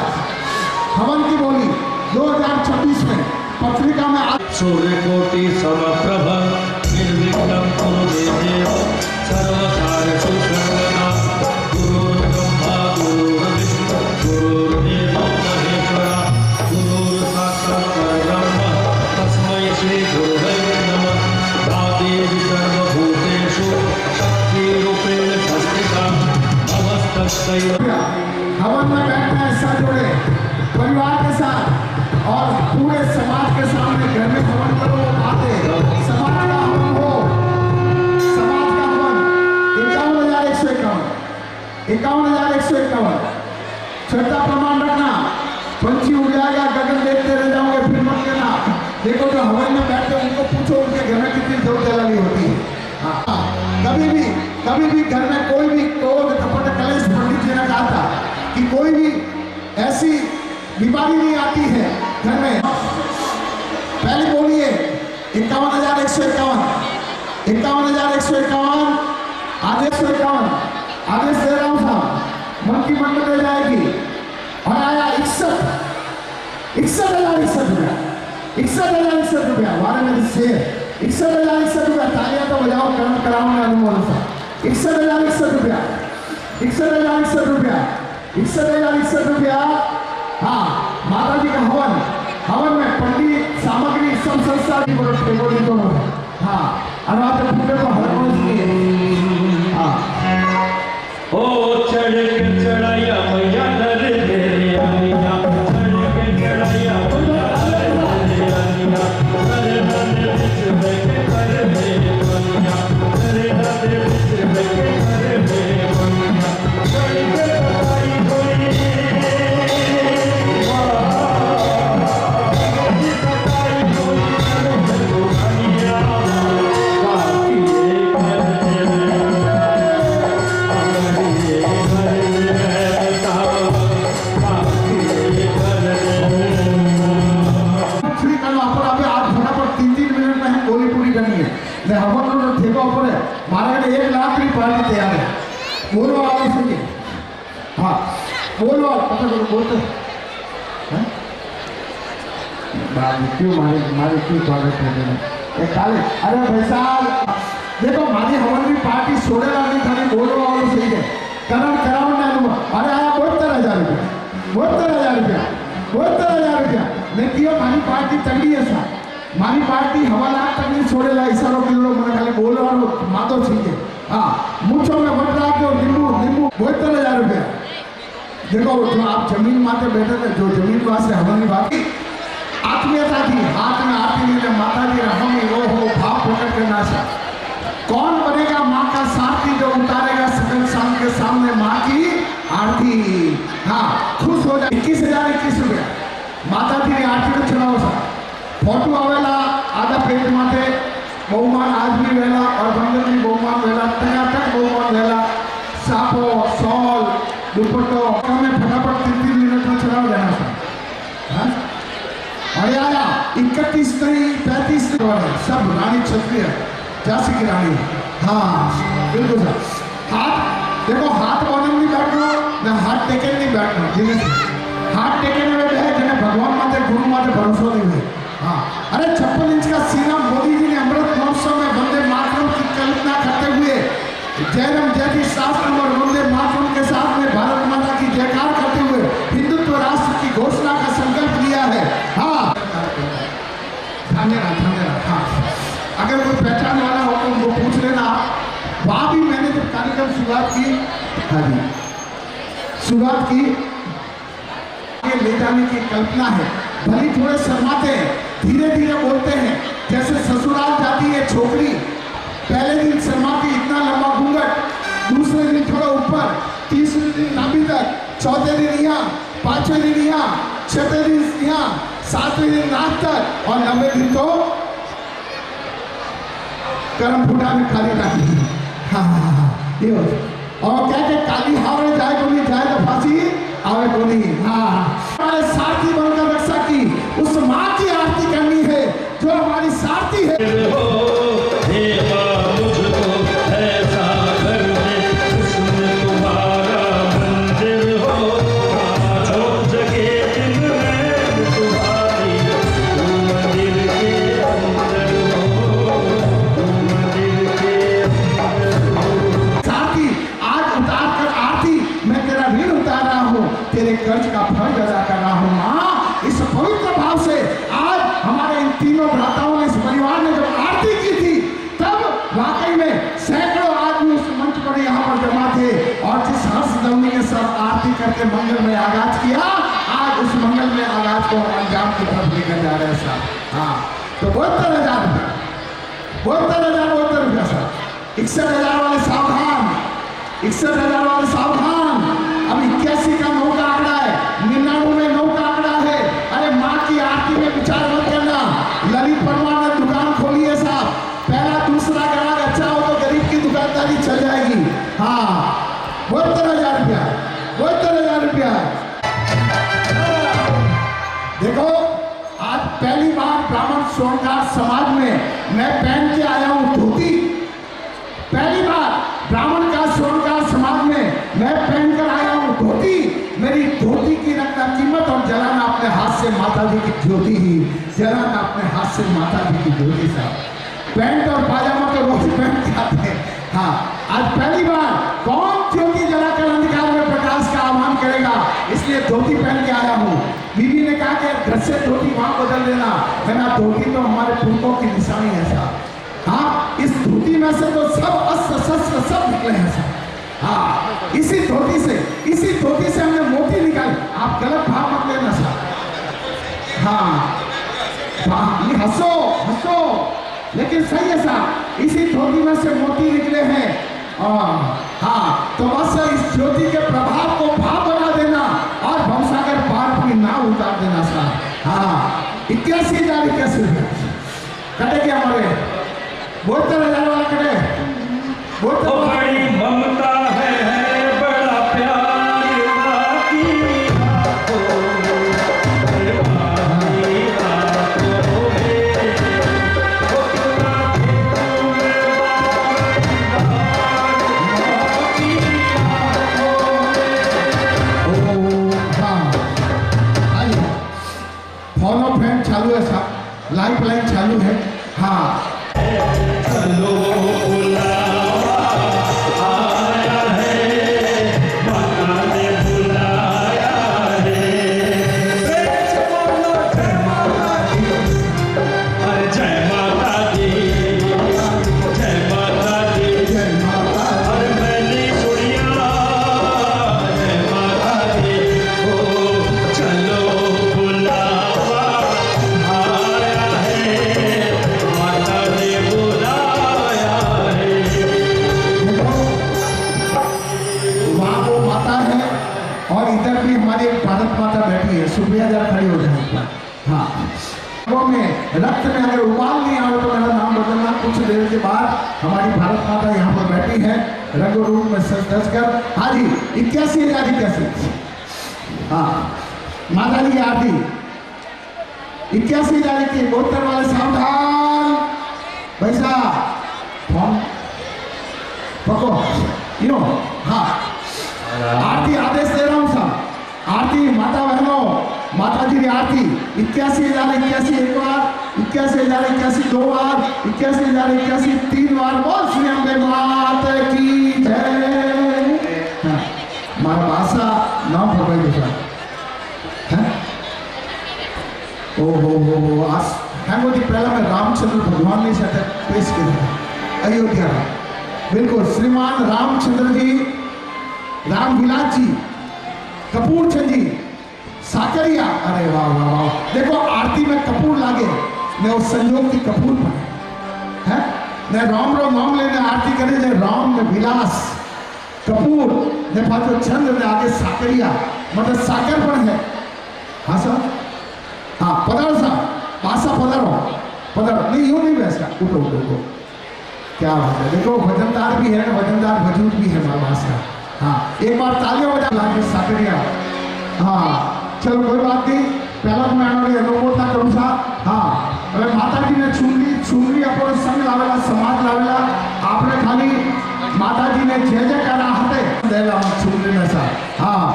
हवन की बोली 2026 में पत्रिका में सूर्यकोटि समप्रभ निर्विघ्नं कुरु मे देव सर्वकार्येषु सर्वदा गुरुर्ब्रह्मा गुरुर्विष्णु गुरुर्देवो महेश्वरा गुरुर्साक्षात् परब्रह्म तस्मै श्री गुरुवे नमः। देवी सर्वभूतेषु शक्तिरूपेण संस्थिता नमस्तस्यै। हवन में बैठना है, साथ जोड़े परिवार के साथ और पूरे समाज के सामने घर में हवन करो। बातें समाज का हवन हो, समाज का हवन 51,151, 51,151। श्रद्धा प्रमाण रखना, पंछी उड़ जाएगा, गगन देखते रह जाओगे, फिर मत लेना। देखो जो हवन में बैठते उनको पूछो उनके घर में कितनी जोर जलाली होती है। हाँ, कभी भी घर में कोई भी क्रोध कपट कलेश, पंडित जी ने कहा था कि कोई भी ऐसी बीमारी नहीं आती है घर में। पहले बोलिए 51,151, 51,151। आज आदेश 51 आदेश दे रहा हूँ साहब, मंत्री मंडल दे जाएगी। और आया 61,61 रुपया, 61,61 रुपया वारे मेरे शेर, 61,61 रुपया। तालियां तो बजाओ, कर्म कराओ ना अनुमोदन साहब। 61,61 रुपया, 61,61 रुपया, 61,61 रुपया। हाँ, माता जी का हवन, हवन में पंडित सामग्री सब संस्था की बोली दोनों। हाँ, अनाथ फूटे को हर कोई सुनिए। हाँ, ओ चढ़ के चढ़ाया मैया दर दे आनिया, चढ़ के चढ़ाया मैया दर दे आनिया, करे नद बिच बैठे कर दे बनिया, करे नद बिच बैठे कर दे बनिया, चढ़ के बताई कोई तैयार है। बोलो आगे सुनिए। हाँ, बोलो आप पता करो, बोलते हैं क्यों मारे क्यों स्वागत है काले। अरे भाई साहब देखो, हमारी हमारी पार्टी सोडेला नहीं खाली बोलो और सही है। करण कराओ ना अरे आया 72,000 रुपया, 72,000 रुपया, 72,000 रुपया। मैं क्यों हमारी पार्टी तगड़ी है साहब, हमारी पार्टी हवाला तगड़ी सोडेला इशारो किलो मैंने खाली बोलो और मातो ठीक है। हाँ, मूछों में बट रहा जो नींबू नींबू 72,000 रुपया। देखो जो आप जमीन माते बैठे थे, जो जमीन पास से हमारी बात की आत्मीयता थी, हाथ में आती नहीं माता जी हम वो हो भाव प्रकट करना चाह। कौन बनेगा माँ का साथी जो उतारेगा सकल शाम के सामने माँ की आरती। हाँ, खुश हो जाए। 21,021 रुपया माता जी ने आरती को चलाओ सा। फोटो आवेला आधा पेट माते बहुमान आज भी वेला और बंदर भी बहुमान वेला, तक बहुमान वेला, सापो सॉल दुपट्टो में फटाफट 3-3 मिनट में चलाओ जाना था। और आया 31 नहीं 35 सब रानी क्षत्रिय झांसी की रानी। हाँ बिल्कुल सर। हाथ देखो, हाथ बांधने नहीं बैठना ना हाथ टेके नहीं बैठना। हाथ टेके में बैठे जिन्हें भगवान माते गुरु माते भरोसा नहीं है। हाँ, अरे 56 इंच का सीना मोदी जी ने अमृत महोत्सव में वंदे मातरम की कल्पना करते हुए जयराम जयती शास्त्र और वंदे मातरम के साथ में भारत माता की जयकार करते हुए हिंदुत्व राष्ट्र की घोषणा का संकल्प लिया है। हाँ, धन्यवाद धन्यवाद। हाँ, अगर कोई पहचान वाला हो तो उनको पूछ लेना। वहां भी मैंने जब कार्यक्रम शुरुआत की, हाँ जी शुरुआत की, ले जाने की कल्पना है। भली थोड़े शर्माते हैं, धीरे धीरे बोलते हैं। जैसे ससुराल जाती है छोकरी, पहले दिन शर्माती इतना लंबा घूंघट, दूसरे दिन थोड़ा ऊपर, तीसरे दिन नाभि तक, चौथे दिन यहाँ, पांचवें दिन यहाँ, छठे दिन यहाँ, सातवें दिन नाक तक और 90 दिन तो कर्म फूटा में खाली नाकी। हाँ हाँ हाँ, ये और क्या क्या काली हावड़े जाए को नहीं, जाए तो फांसी आवे को नहीं। हाँ, हमारे सारथी बनकर रक्षा की उस माँ की आरती करनी है जो हमारी सारथी है। तेरे कर्ज का फर्ज अदा कर रहा हूँ माँ। इस पवित्र भाव से आज हमारे इन तीनों भ्राताओं ने, इस परिवार ने जब आरती की थी तब वाकई में सैकड़ों आदमी उस मंच पर यहाँ पर जमा थे और जिस हर्ष ध्वनि के साथ आरती करके मंगल में आगाज किया, आज उस मंगल में आगाज को अंजाम की तरफ लेकर जा रहे हैं साहब। हाँ, तो 72,000 रुपया, 72,000 रुपया साहब। 61,000 वाले सावधान, 61,000 वाले सावधान। अब 81 का 9 का आंकड़ा है, 99 में 9 का आंकड़ा है। अरे माँ की आरती में विचार मत करना। ललित परमार ने दुकान खोली है साहब, पहला दूसरा ग्राहक अच्छा हो तो गरीब की दुकानदारी चल जाएगी। हाँ, 72,000 रुपया, 72,000 रुपया। देखो, आज पहली बार ब्राह्मण स्वर्णकार समाज में मैं पहन के आया हूँ धोती। पहली बार ब्राह्मण का से माता जी की ज्योति ही जरा ना अपने हाथ से माता जी की ज्योति साहब। पैंट और पाजामा तो रोज पहन के आते हैं। हाँ, आज पहली बार कौन ज्योति जलाकर अंधकार में प्रकाश का आह्वान करेगा, इसलिए धोती पहन के आया हूँ। बीवी ने कहा कि घर से धोती वहां बदल देना है ना, धोती तो हमारे पुरखों की निशानी है साहब। हाँ, इस धोती में से तो सब अस्त्र शस्त्र सब निकले हैं साहब। हाँ, इसी धोती से हमने मोती निकाले। आप गलत भाव मत लेना साहब। हाँ, ये हंसो लेकिन सही है साहब, इसी धोती में से मोती निकले हैं। हाँ, तो बस इस ज्योति के प्रभाव को भाव बना देना और भवसागर पार अपनी नाव उतार देना साहब। हाँ, 81,000 कटे क्या हमारे 72,000 वाला कटे। बड़ी ममता है बड़ा प्यार बाकी फॉलो फ्रेंड चालू है साहब, लाइफ लाइन चालू है। हाँ, रक्त में अगर उबाल नहीं आए तो मेरा नाम बदलना। कुछ देर के बाद हमारी भारत माता यहाँ पर बैठी है रंगो रूप में सज धज कर। हाँ जी, 81,081। हाँ, माता जी की आरती 81,000 की। 72 वाले सावधान भाई साहब, फोन पको यूं। हाँ, आरती आदेश दे रहा हूँ साहब। आरती माता बहनों, माता जी की आरती 81,081 एक बार, 81,081 दो बार, 81,081 तीन बार। बोल श्री अम्बे माता की जय। मारा भाषा नाम पकड़ दूसरा है। ओ आज हैंगो जी पहला मैं रामचंद्र भगवान ने साथ पेश किया अयोध्या। बिल्कुल श्रीमान रामचंद्र जी, रामविलास जी, कपूर चंद जी, साकरिया। अरे वाह वाह वाह, देखो आरती में कपूर लागे ने उस संयोग की कपूर पर है ने राम नाम लेने आरती करे ने राम ने विलास कपूर ने पाछो चंद्र ने आगे साकरिया मतलब साकर पर है। हाँ सर, हाँ पधारो साहब, पासा पधारो नहीं यूं नहीं बैठा, उठो। क्या बात है, देखो वजनदार भी है, वजनदार वजूद भी है हमारे पास का। हाँ, एक बार तालियां बजा लागे साकरिया। हाँ चलो कोई बात नहीं, पहला तो मैं अनुभव ना करूँ साहब। हाँ, अरे माता जी ने छुमरी अपने संग लावेला, समाज लावेला। आपने खाली माता जी ने जय करा हते देला छुमरी में साहब। हाँ,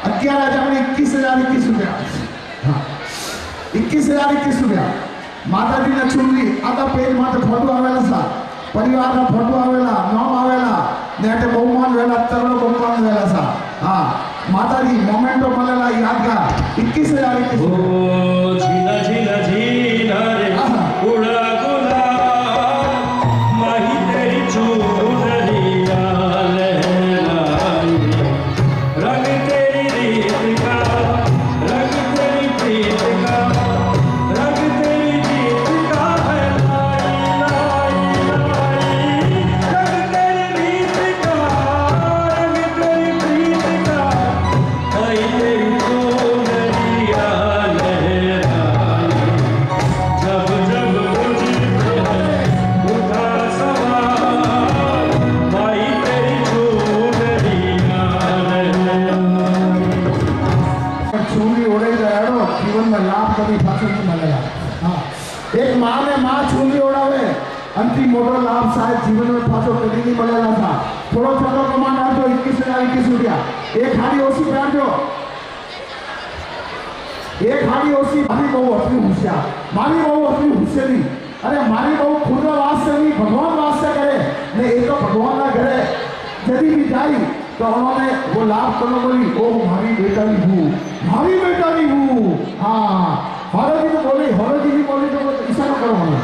11,21,021 रुपया। हाँ, 21,021 रुपया। माता जी ने छुमरी आधा पेज माते फोटो आवेला साहब, परिवार का फोटो आवेला, नाम आवेला, नेटे बहुमान वेला, तरलो बहुमान वेला साहब। हाँ, माता जी मोमेंटो मलेला यादगार 21,021। ओ झीला झीला झीला रे उड़ा गुलाब, माही तेरी चूनरिया लहराई, रंग तेरी रीत का, रंग तेरी प्रीत का, रंग तेरी जीत का है लाई लाई लाई, रंग तेरी रीत का, रंग तेरी प्रीत का, आई तेरी चूनरिया लहराई, जब जब मुझ पे उठा सवार, आई तेरी चूनरिया लहराई। छुरी ओढ़े जाएड़ो जीवन में लाभ कभी फसल नहीं मिलेगा। हाँ, एक माँ ने माँ छुरी ओढ़ावे अंतिम मोटो लाभ शायद जीवन में फांसो कभी नहीं मिलेगा था। थोड़ो छोटो कमान आ जो 21,021 रुपया एक हारी ओसी प्राण जो एक हाड़ी ओसी मारी बहु अति होशियार, मारी बहु अति होशियारी। अरे मारी बहु खुद वास्ते नहीं भगवान वास्ते करे ने ये तो भगवान ना करे यदि भी जाई तो उन्होंने वो लाभ करना बोली ओ मारी बेटा नहीं हूँ, मारी बेटा नहीं हूँ। हाँ हरो जी तो बोली, हरो जी भी बोली तो इशारा करो हमें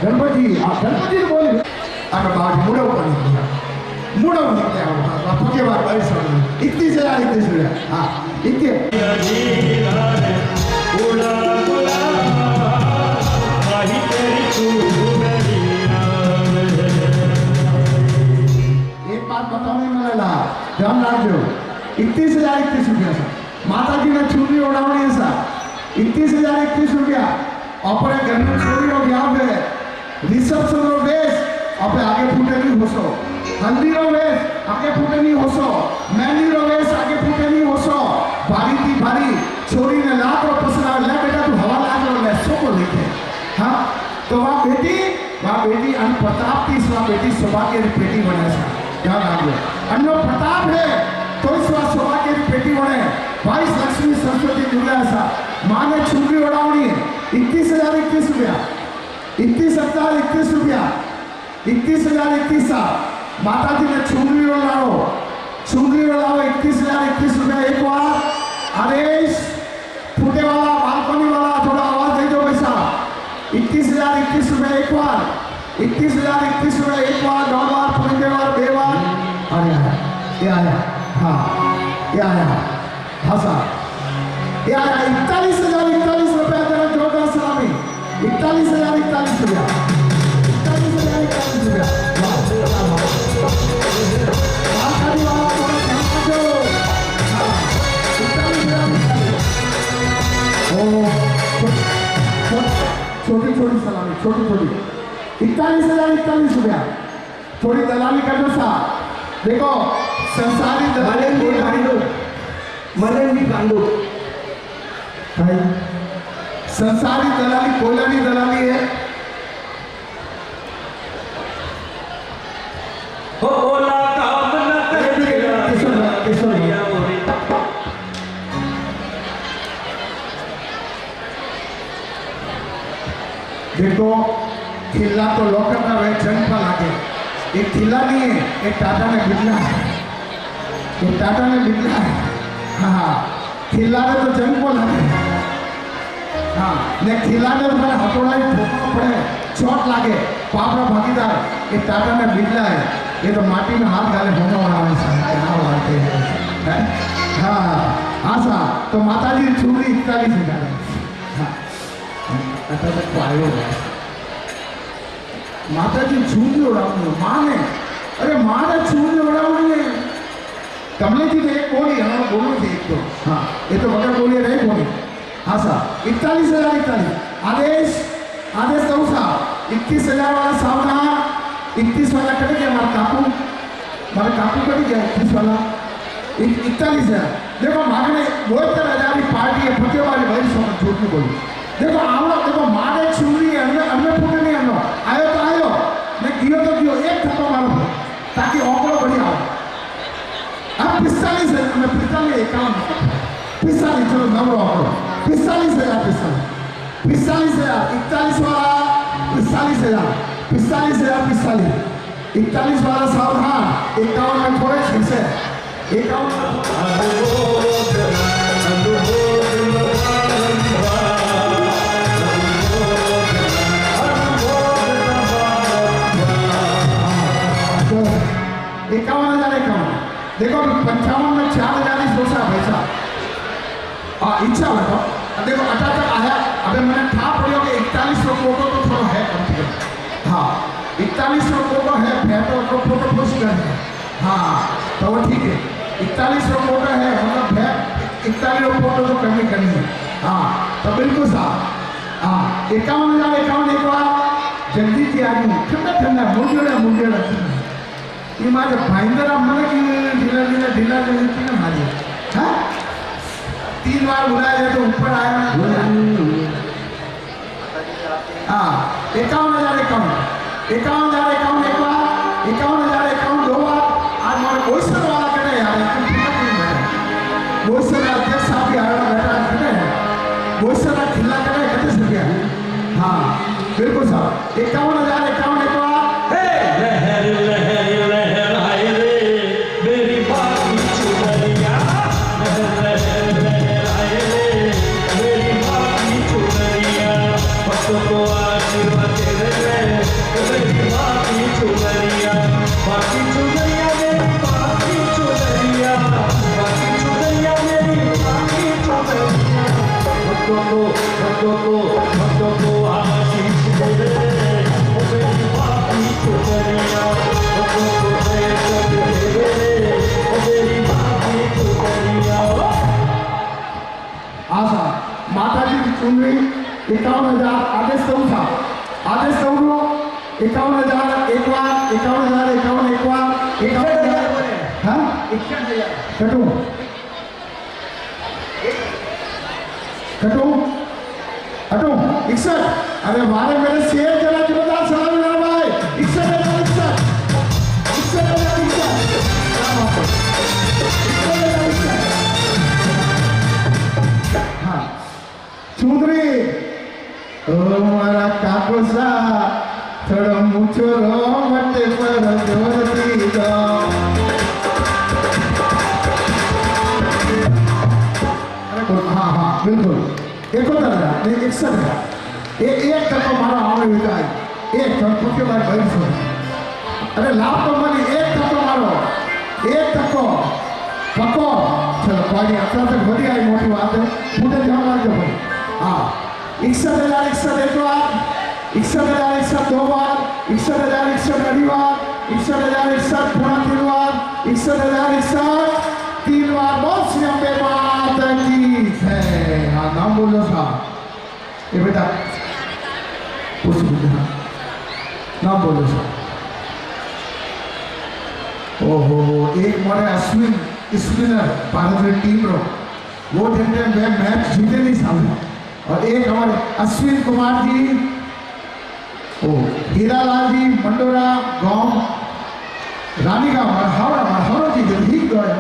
गणपति ने बोली अगर बात मुड़ा हुआ नहीं किया, मुड़ा हुआ नहीं किया पक्के बात बड़ी समझ इतनी से यार इतनी से हाँ इतने एक बात बताने में लगा ध्यान रखो 31,031 रुपया सा माता जी ने चूड़ी उड़ावनी है सा 31,031 रुपया अपने घर में चोरी हो गया पे रिसेप्शन रो बेस अपने आगे फूटे नहीं हो सो हल्दी रो बेस आगे फूटे नहीं हो सो मेहंदी रो बेस आगे फूटे नहीं हो सो बारी थी बारी चोरी ने लाख रो पसरा ले बेटा तू हवा लाख रो ले सो को लेके हाँ तो वहाँ बेटी अन्न प्रताप की वहाँ बेटी शोभा की बेटी बने सा ध्यान रखिए अन्न प्रताप है तो इस वहाँ शोभा की बेटी बने 22 लक्ष्मी सरस्वती दुर्गा सा माँ ने चुनरी उड़ावनी है 31,031 रुपया 31,031 रुपया 31,031 माता जी ने चुनरी उड़ाओ 31,031 रुपया एक बार आदेश फूटे वाला बालकनी वाला थोड़ा आवाज दे दो पैसा 31,031 रुपया एक बार 31,031 रुपया एक बार दो बार फूटे बार दे बार अरे ये आया हाँ ये आया हाँ सर ये आया 41,041 रुपया तेरा जोरदार सलामी 41,041 रुपया 41,041 रुपया छोटी छोटी सलामी छोटी 41,041 रुपया थोड़ी दलाली कर दो सा देखो संसारी दलाली मदन भी कांडो भाई संसारी दलाली कोयलानी दलाली है ओला काम न तेरा देखो खिल्ला तो लॉकर का वे जंग पर लागे एक खिल्ला नहीं है एक टाटा ने बिगला है एक टाटा ने बिगला है हाँ खिल्ला ने तो जंग को लागे हाँ ने खिल्ला ने उन्हें हथौड़ा ही ठोकना पड़े चोट लागे पापड़ा भागीदार एक टाटा ने बिगला है ये तो माटी में हाथ डाले होने वाला है क्या बात है हाँ आशा तो माता जी चूड़ी 41,000 हाँ अच्छा तक आयो माता जी चूड़ी उड़ाऊंगी माँ ने अरे माँ ने चूड़ी उड़ाऊंगी कमले जी ने एक बोली हमारा बोलो थे एक तो हाँ ये तो बगैर बोली रहे बोली हाँ सा 41,041 आदेश दो सा 21,000 वाला सावधान 31 वाला कट गया हमारे काकू कट गया 31 वाला 41,000 देखो मांगने वो 72,000 पार्टी है फटे वाली भाई सौ झूठ नहीं बोली देखो आवड़ो देखो मारे चूड़ी अन्य फूटे नहीं अन्नो आयो तो आयो ने गियो तो गियो एक थप्पा मारो ताकि ओकड़ो बढ़िया हो अब 45 है मैं 45 चलो नंबर ओकड़ो 45,000 41 वाला 45,000 41 वाला सावधान 51 में थोड़े से 51 51,051 देखो 55 में 4,000 सोचा पैसा इच्छा बताओ देखो 78 आया अबे मैंने था पड़ियो कि 41 लोगों को तो थोड़ा है कम से कम हाँ 41 लोगों को है तो फोटो पोस्ट कर हाँ तो वो ठीक है 41 लोगों का है मतलब है 41 लोग फोटो तो करनी है हाँ तो बिल्कुल साहब हाँ 51,051 एक बार जल्दी की आदमी ठंडा मुंडेड़ा ये माझे भाईंदर मैंने कि ढीला थी ना माजे हाँ 3 बार बुलाया जाए तो ऊपर आया हाँ 51,051 एक बार 51,051 दो बार आज हमारे बोईसर वाला कहते हैं यार बोईसर अध्यक्ष साहब की बैठा है बिल्कुल साहब 51,000 51 एक बार लहर लहर लहराए रे मेरी बात की चुनरिया, लहर लहर लहराए रे मेरी बात की चुनरिया, भक्तों को आशीर्वाद दे रे मेरी बात की चुनरिया, बाकी चुनरिया मेरी बात की चुनरिया, बाकी चुनरिया मेरी बात की चुनरिया, भक्तों को आशीष दे रे मेरी बात की चुनरिया, भक्तों को दया दे रे मेरी बात की चुनरिया। आशा माता जी की चुनरी 51,000 आदेश दऊं साहब आदेश दऊं 51,000 एक बार 51,000 51 एक बार 51,000 हाँ 61,000 कटू कटू कटू 61 अरे मारे मेरे शेर जरा जोरदार सलाम मेरा भाई 61,000 हाँ चुंदरी ओ मारा काकोसा थोड़ा मुझो रो मटे पर जोर दी दो हाँ हाँ बिल्कुल एक होता है नहीं 61 एक तक मारा आने होता है एक तक पुट्टे बार भाई सुन अरे लाभ तो मनी एक तक मारो एक तक पको चलो पानी अपना तक बढ़ी आई मोटी बात है पूरे जान लग जाओ हाँ 61,000 61 एक बार 61,000 61 दो बार 61,000 61 अड़ी बार 61,000 61 पुनः 3 बार 61,000 61 3 बार बोल श्री अम्बे माता की जय हाँ नाम बोलो साहब ये बेटा पूछ बेटा नाम बोलो साहब ओहो एक मारे अश्विन स्पिनर भारत में टीम रो वो देखते हैं मैच जीते नहीं सामने और एक हमारे अश्विन कुमार जी ओ हीरालाल जी मंडोरा गांव रानीगांव हावड़ा जी जल्दी गए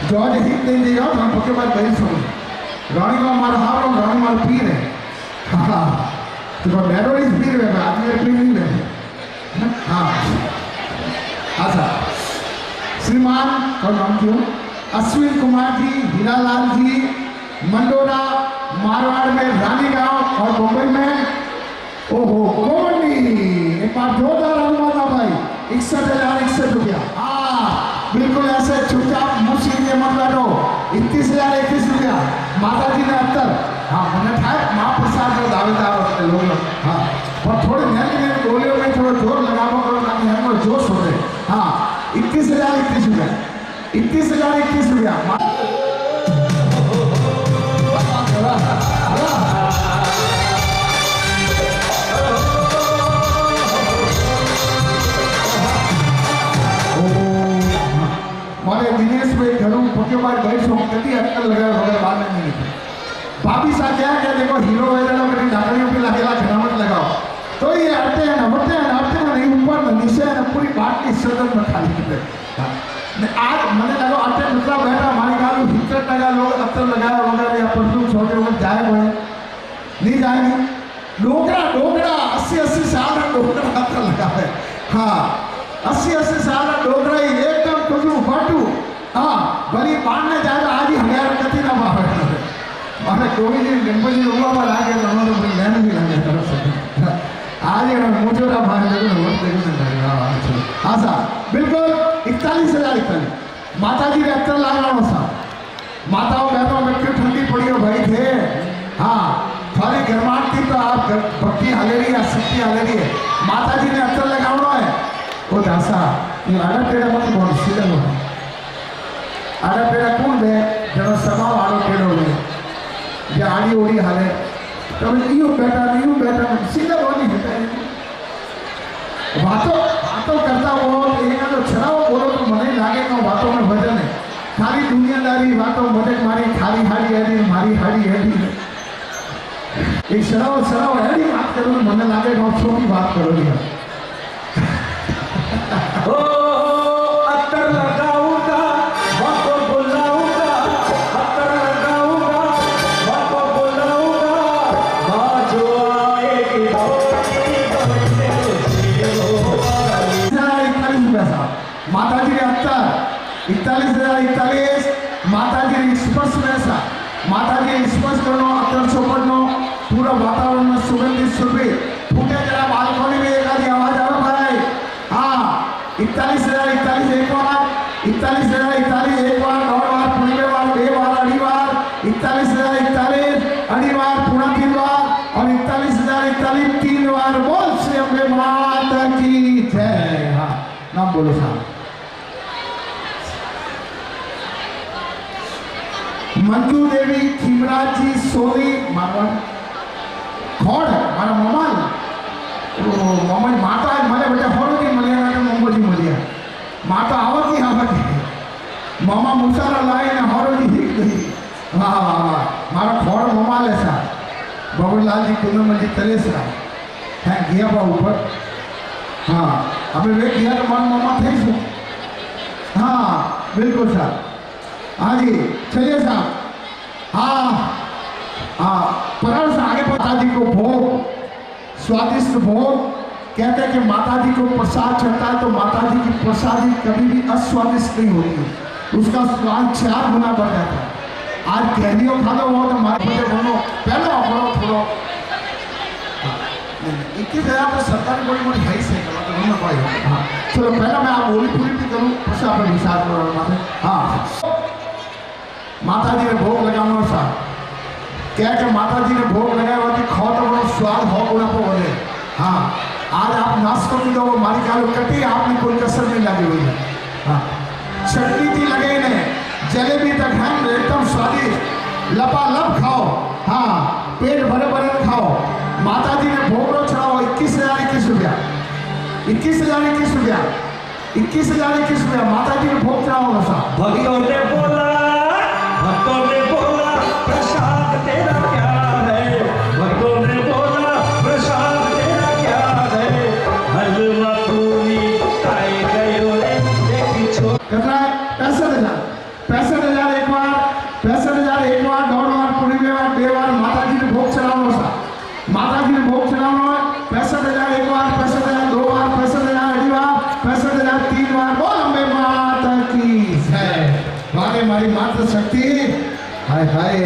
जॉर्ज हिट नहीं देगा तो हम पक्के बाद बड़ी सुन रानीगांव हमारा हावड़ा रानी हमारा पीर है हाँ तो मेरोडीज पीर है आदमी पीर नहीं है हाँ अच्छा श्रीमान का नाम क्यों अश्विन कुमार जी हीरालाल जी मंडोरा मारवाड़ में रानीगांव और मुंबई में ओहो गोमंडी एक बार जोरदार अनुमान भाई 61,000 61 रुपया हाँ बिल्कुल ऐसे चुपचाप मुश्किल के मत बैठो 31,000 31 रुपया माता जी ने अत्तर हाँ मैंने ठाए महाप्रसाद जो दावेदार होते लोग हाँ और थोड़े नए गोलियों में थोड़ा जोर लगाओ करो ताकि हमें जोश हो रहे हाँ 31,000 31 रुपया 31,000 31 रुपया हमारे दिनेश में घरों पक्के बार गए सो कभी अटकल लगाए वगैरह बात नहीं थी भाभी साहब क्या देखो हीरो वगैरह कभी डाकरियों पे लगेगा घनामत लगाओ तो ये आते हैं ना नहीं ऊपर ना नीचे है ना पूरी बात की सदन में खाली करते आज मैंने लगा आटे मतलब बैठा हमारे गाँव में हिटर लगा लोग अत्तर लगाया वगैरह या परसों छोटे वगैरह जाए हुए नहीं जाएंगे डोगरा 80 साल का डोगरा अत्तर लगा है हाँ 80 साल का डोगरा ही एकदम कुछ फाटू हाँ भली पाड़ने जाएगा आज ही हमारे कति ना बाहर मारे कोई दिन गणपति लोगों पर आके उन्होंने अपनी लैन भी लगे तरफ से आज ये मुझे ना भाई देखो वोट देखो ना हाँ साहब बिल्कुल 41,000 41 माता जी ने अत्तर ला रहा हूँ साहब माताओं बहनों में क्यों ठंडी पड़ी हो भाई थे हाँ थोड़ी गर्माहट थी तो आप भक्ति हलेरी या शक्ति हलेरी है माता जी ने अत्तर लगाना है वो दासा ये आड़ा पेड़ा मत बोल सीधा बोल आड़ा पेड़ा कौन है जब सभा वालों पेड़ों में ये आड़ी ओड़ी हाले तो यूं बैठा सीधा बोली है बातों करता वो एक तो छड़ा वो बोलो तो मन ही लागे तो बातों में भजन है खाली दुनियादारी बातों मदद मारी खाली हाड़ी है मारी हाड़ी है एक सराव है नहीं बात करो तो मन लागे तो छोटी बात करो यार अत्तर लगाऊंगा बाको बुलाऊंगा अत्तर लगाऊंगा बाको बुलाऊंगा 41,041 माताजी स्पर्श वैसा माताजी स्पर्श करनो अत्तर सोपड़नो पूरा वातावरण में सुगंधित सुरभि फूटे जरा बालकोनी में एक आधी आवाज आवे भाई हाँ 41,041 एक बार 41,041 एक बार दौड़ बार पुणे बार बे बार अड़ी बार 41,041 अड़ी बार पूरा 3 बार और 41,041 3 बार बोल श्री अम्बे माता की जय हाँ नाम बोलो साहब मंजू देवी खीमराज जी सोनी मारवाड़ खोड़ मारा मोमाल मोमाल माता है मले बेटा होरो की मलिया ना मोमो जी मलिया माता आवती मामा मुसारा लाए ना होरो जी हिक गई वाह वाह वाह मारा खोड़ मोमाल ऐसा बबुलाल जी कुंदन जी तलेसरा है गया बा ऊपर हाँ अबे वे गया तो मन मामा थे सो हाँ बिल्कुल साहब हाँ जी चलिए साहब हाँ हाँ परम से आगे माता जी को भोग स्वादिष्ट भोग कहते हैं कि माता जी को प्रसाद चढ़ता है तो माता जी की प्रसादी कभी भी अस्वादिष्ट नहीं होती उसका स्वाद 4 गुना बढ़ जाता है आज कैदियों खा दो वो तो हमारे बच्चे बोलो पहले अपनो थोड़ो 21,000 तो सरकारी बड़ी बड़ी है से हाँ चलो पहला मैं आप बोली पूरी भी करूँ प्रसाद पर विचार करो हाँ माता जी ने भोग लगाना सा क्या कि माता जी ने भोग लगाया हुआ कि खाओ तो बड़ा स्वाद हो गुना को बोले हाँ आज आप नाश्तो की दो मारी ख्याल कटी आपने कोई कसर नहीं लगी हुई है हाँ चटनी थी लगे ने जलेबी तक हम एकदम स्वादिष्ट लपालप खाओ हाँ पेट भरे भरे खाओ माता जी ने भोग रो चढ़ाओ 21,021 रुपया 21,021 रुपया 21,021 रुपया माता जी ने भोग चढ़ाओ सा भक्तों ने बोला प्रसाद तेरा क्या है भक्तों ने बोला प्रसाद तेरा क्या है हलवा पूरी खाई गयो रे एक छोड़ कितना 65,000 एक बार 65,000 एक बार दौड़ बार पूरी में बार 2 बार माता जी ने भोग चढ़ाओ सा माता जी ने भोग चढ़ाओ 65,000 एक बार 65,000 2 बार 65,000 अड़ी बार 65,000 3 बार बोल अम्बे माता की जय वागे मारी माता शक्ति हाय हाय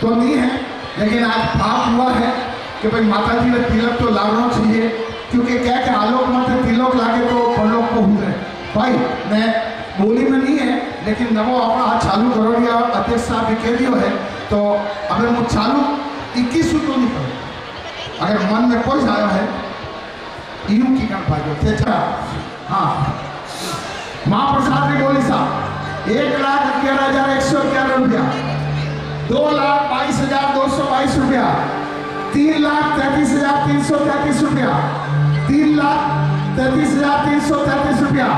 तो नहीं है लेकिन आज पाप हुआ है कि भाई माता जी ने तिलक तो लाना चाहिए क्योंकि क्या क्या आलोक मत तिलक लागे तो परलोक को हुए भाई मैं बोली में नहीं है लेकिन नवो अपना हाथ चालू करो या अध्यक्ष साहब भी कह दियो है तो अगर मैं चालू 21 तो नहीं करो अगर मन में कोई आया है यूं की कर पाएगा हाँ महाप्रसाद ने बोली साहब 1,11,111 रुपया 2,22,222 रुपया 3,33,333 रुपया 3,33,333 रुपया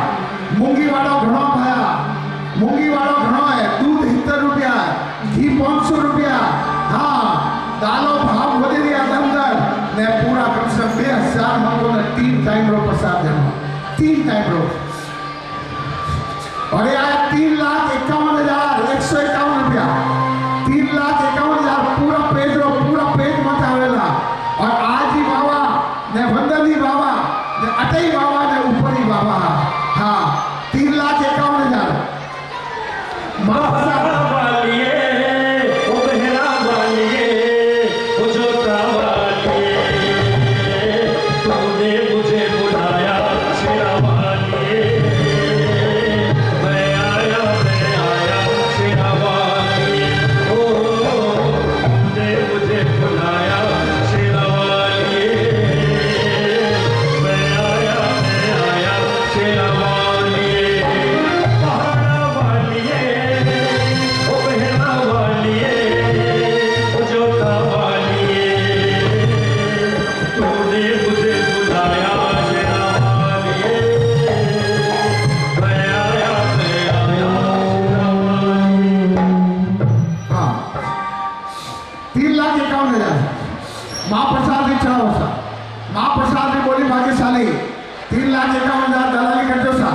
मूंगी वालों घणो भाया मूंगी वालों घणो है दूध 70 रुपया घी 500 रुपया हाँ दालो भाव वधी रहा दमदर ने पूरा कम से कम 2,000 मंगो ने 3 टाइम रो प्रसाद देना 3 टाइम रो और ये आया 3,51,151 रुपया 3,51,000 पूरा पेट मत आवेला और आज ही बाबा ने वंदनी बाबा ने अटई बाबा ने ऊपरी बाबा हाँ 3,51,000 महाप्रसाद वालिए ओ बहरा वालिए ओ जोता वालिए तूने मुझे बुलाया शेरा वालिए मैं आया शेरा वालिए ओ तूने मुझे बुलाया शेरा वालिए मैं आया शेरा वालिए पहाड़ा वालिए ओ बहरा वालिए ओ जोता वालिए तूने मुझे बुलाया शेरा वालिए मैं आया शेरा वालिए हाँ 3,51,000 महाप्रसाद ने चढ़ाओ सा महाप्रसाद ने बोली भाग्यशाली 3,51,000 दलाली कर दो सा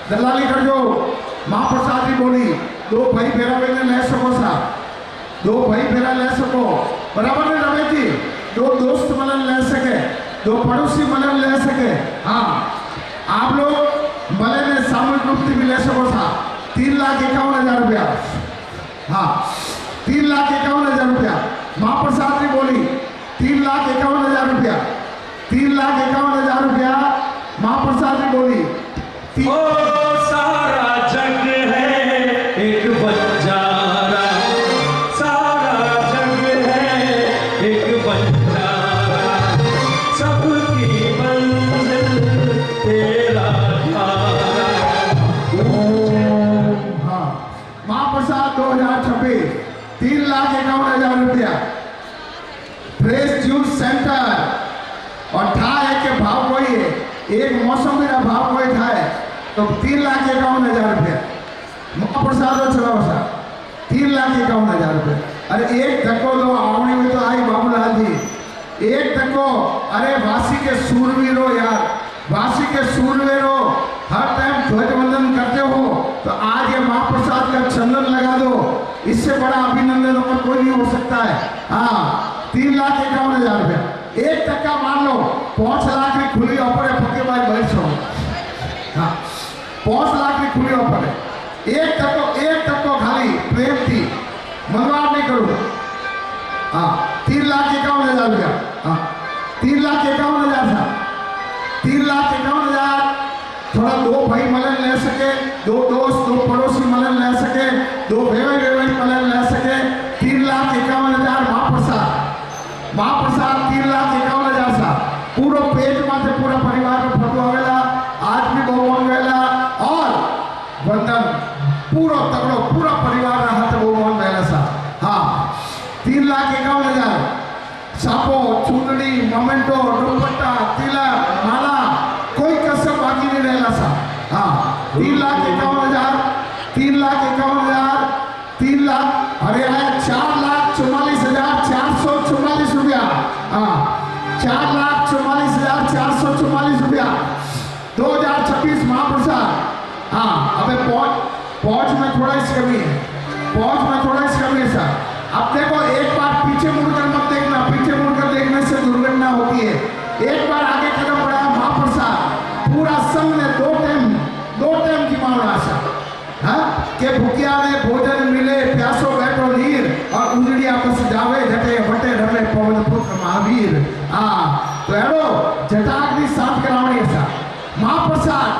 दलाली कर दो महाप्रसाद ने बोली 2 भाई फेरा में ले सको सा 2 भाई फेरा ले सको बराबर ने रमेश जी दो दोस्त मलन ले सके, दो पड़ोसी मलन ले सके। हाँ, आप लोग मले में सामूहिक रूप से भी ले सको था। 3,51,000 रुपया। हाँ, 3,51,000 रुपया। महाप्रसाद ने बोली 3,51,000 रुपया, 3,51,000 रुपया महाप्रसाद ने बोली। ओ सारा जग है एक बंजारा, सारा जग है एक बंजारा, सबकी मंजिल तेरा धारा। हाँ, महाप्रसाद 2026 3,51,000 रुपया। फ्रेश जूस सेंटर और ठाए के भाव कोई है, एक मौसम का भाव कोई ठाए तो 3,51,000 रुपया। महाप्रसाद और चलाओ सा 3,51,000 रुपया। अरे एक धक्को दो, आवनी में तो आई बाबूलाल जी, एक धक्को। अरे वासी के सूरवीरो यार, वासी के सूरवीरो, हर टाइम ध्वजवंदन करते हो तो आज ये महाप्रसाद का चंदन लगा दो, इससे बड़ा अभिनंदन और कोई नहीं हो सकता है। हाँ, 3,51,000 रुपया। एक टक्का मान लो 5 लाख की खुली ऑफर है। पक्के भाई बैठ जाओ। हाँ, 5 लाख की खुली ऑफर है। एक टक्को खाली प्रेम थी, मनवार नहीं करो। हाँ, 3,51,000 रुपया। हाँ, 3,51,000 था। 3,51,000 थोड़ा दो भाई मलन ले सके, दो दोस्त, दो पड़ोसी मलन ले सके, दो वेवई मलन ले सके। 3,51,000 महाप्रसाद। महाप्रसाद 3,51,000 सा पूरा पेज माथे पूरा परिवार में फोटो आवेला, आज भी बहुमान वेला और वंदन पूरा तगड़ो पूरा परिवार रहा तो बहुमान वेला सा। हाँ, 3,51,000 सापो, चूंदड़ी, मोमेंटो, दुपट्टा, तिलक, माला, कोई कसर बाकी नहीं रहला सा। हाँ, 3,51,000, 3,51,000, 3 लाख, अरे आया 4,44,444 रुपया। हाँ, 4,44,444 रुपया 2026 महाप्रसाद। हाँ, अबे पहुंच में थोड़ा इस कमी है, पहुंच में थोड़ा इस कमी है सर। अब देखो, एक बार पीछे मुड़कर मत देखना, पीछे मुड़कर देखने से दुर्घटना होती है। एक बार आगे कदम बढ़ाया महाप्रसाद, पूरा संघ ने 2 टाइम की मांग आशा। हाँ, के भूखिया ने भोजन मिले, प्यासो बैठो नीर, और उजड़ी आपस जावे जटे बटे रमे पवन पुत्र महावीर। हाँ, तो एडो जटाग्नि शांत करावणी ऐसा महाप्रसाद।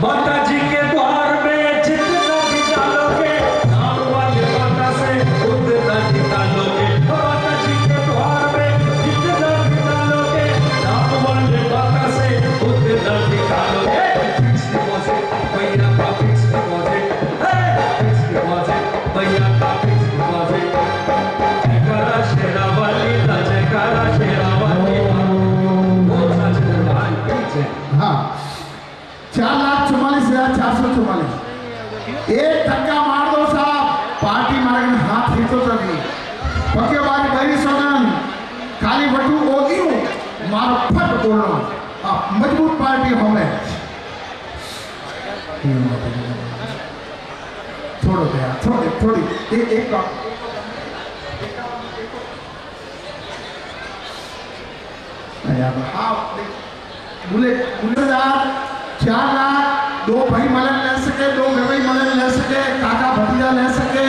माता जी के द्वार में जितना भी डालोगे, नाम वाले माता से उतना निकालोगे। माता जी के द्वार में जितना भी डालोगे, नाम वाले माता से उतना निकालोगे। फिक्स डिपॉजिट भैया का, फिक्स डिपॉजिट, फिक्स डिपॉजिट भैया का, फिक्स डिपॉजिट। जयकारा शेरा वाली दा, जयकारा शेरा वाली दा, वो सच दरबार पीछे। हाँ, 4,44,444। एक धक्का मार दो साहब, पार्टी मार्ग में हाथ खींचो तभी। पक्के बारी बहरी सोगन खाली बटू बोली हूँ, मारो फट बोलो। मजबूत पार्टी हमें छोड़ो दया, थोड़ी एक काम बोले 4 लाख 2 भाई मलन ले सके, 2 बेवई मलन ले सके, काका भतीजा ले सके,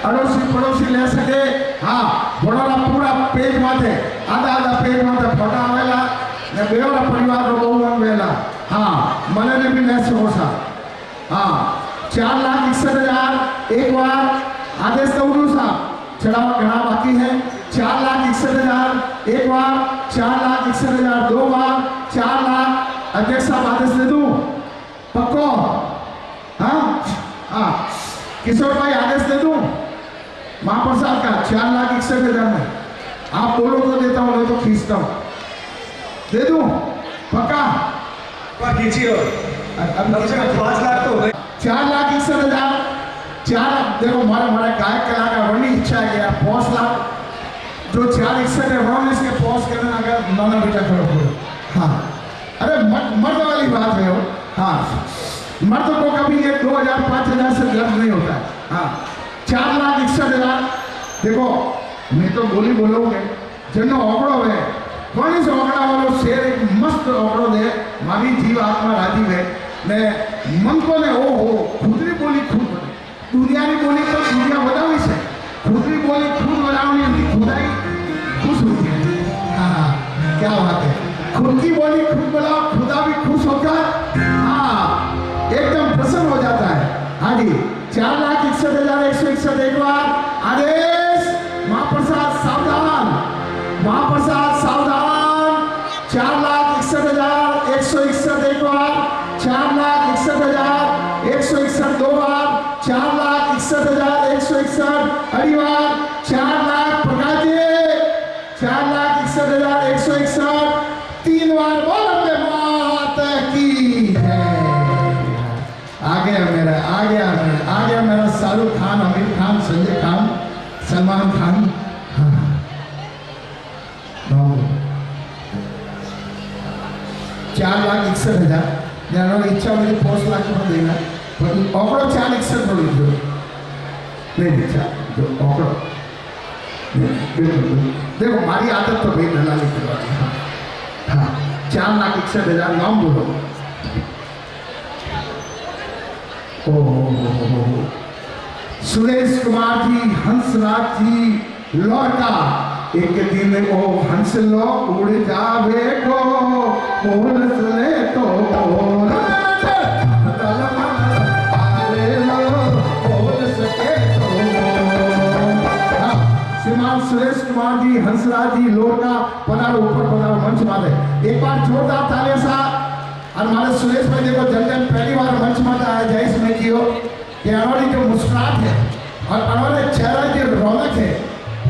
अड़ोसी पड़ोसी ले सके। हाँ, बड़ोरा पूरा पेज माथे आधा पेज माथे फोटा आवेला ने बेवरा परिवार रो बहु आवेला। हाँ, मलन भी ले सको सा। हाँ, 4,61,000 एक बार आदेश दौड़ू सा, चढ़ावा घना बाकी है। 4,61,000 एक बार, 4,61,000 2 बार, 4 लाख। अध्यक्ष साहब आदेश दे दूं पक्को? हाँ हाँ, किशोर भाई आदेश दे दूं महाप्रसाद का 4,61,000 में। आप बोलो तो देता हूँ, नहीं तो खींचता हूँ। दे दूं पक्का? खींचिए। अब 5 लाख तो हो गए। 4,61,000। 4 देखो हमारा गायक कलाकार बड़ी इच्छा है यार, 5 लाख जो 4,61 है वहाँ इसके पॉज करना अगर नाना बेटा करो। हाँ, अरे मर्द वाली बात है वो। हाँ, मर्द को कभी ये 2,000-5,000 से गर्व नहीं होता है। हाँ, 4,61,000 देखो, मैं तो बोली बोलोगे જેનો ઓગળો હે કોની ઓગળા વાળો શેર એક મસ્ત ઓગળો દે મારી જીવ આત્મા રાજી હે ને મન को ने ओ हो खुदरी बोली खुद बने दुनिया की बोली तो दुनिया बतावी से खुदरी बोली खुद बनावनी है खुदाई खुश होती है। हाँ क्या बात है, खुद की बोली खुद बनाओ खुदा भी खुश होकर हाँ एकदम प्रसन्न हो जाता है। हाँ जी 4,61,161 एक बार आदेश महाप्रसाद सावधान, महाप्रसाद सावधान 4,61,161 एक बार 4,61,161 दो बार 4,61,161 अड़ी बार 4,00,000 प्रकाश जी 4,61,161 तीन बार बोलो माता की है। आ गया मेरा शाहरुख खान, आमिर खान, संजय खान, सलमान खान। हाँ 4,61,000 जानो इच्छा मुझे 5 लाख रुपये देना पर ओकड़ो 4,61 बोली दो नहीं इच्छा जो ओकड़ो देखो हमारी आदत तो भाई दलाली करवानी। हाँ 4,61,000 नाम बोलो। ओ सुरेश कुमार जी, हंसराज जी लौटा एक दिन ओ हंस लो उड़ जावे को बोल ले तो श्रीमान सुरेश कुमार जी, हंसराज जी लोटा पधारो ऊपर पधारो मंच माते एक बार जोरदार तालियां सा। और हमारे सुरेश भाई देखो जन पहली बार मंच माता आया जयस में कियो कि हमारी जो मुस्कुराहट है और हमारे चेहरे की रौनक है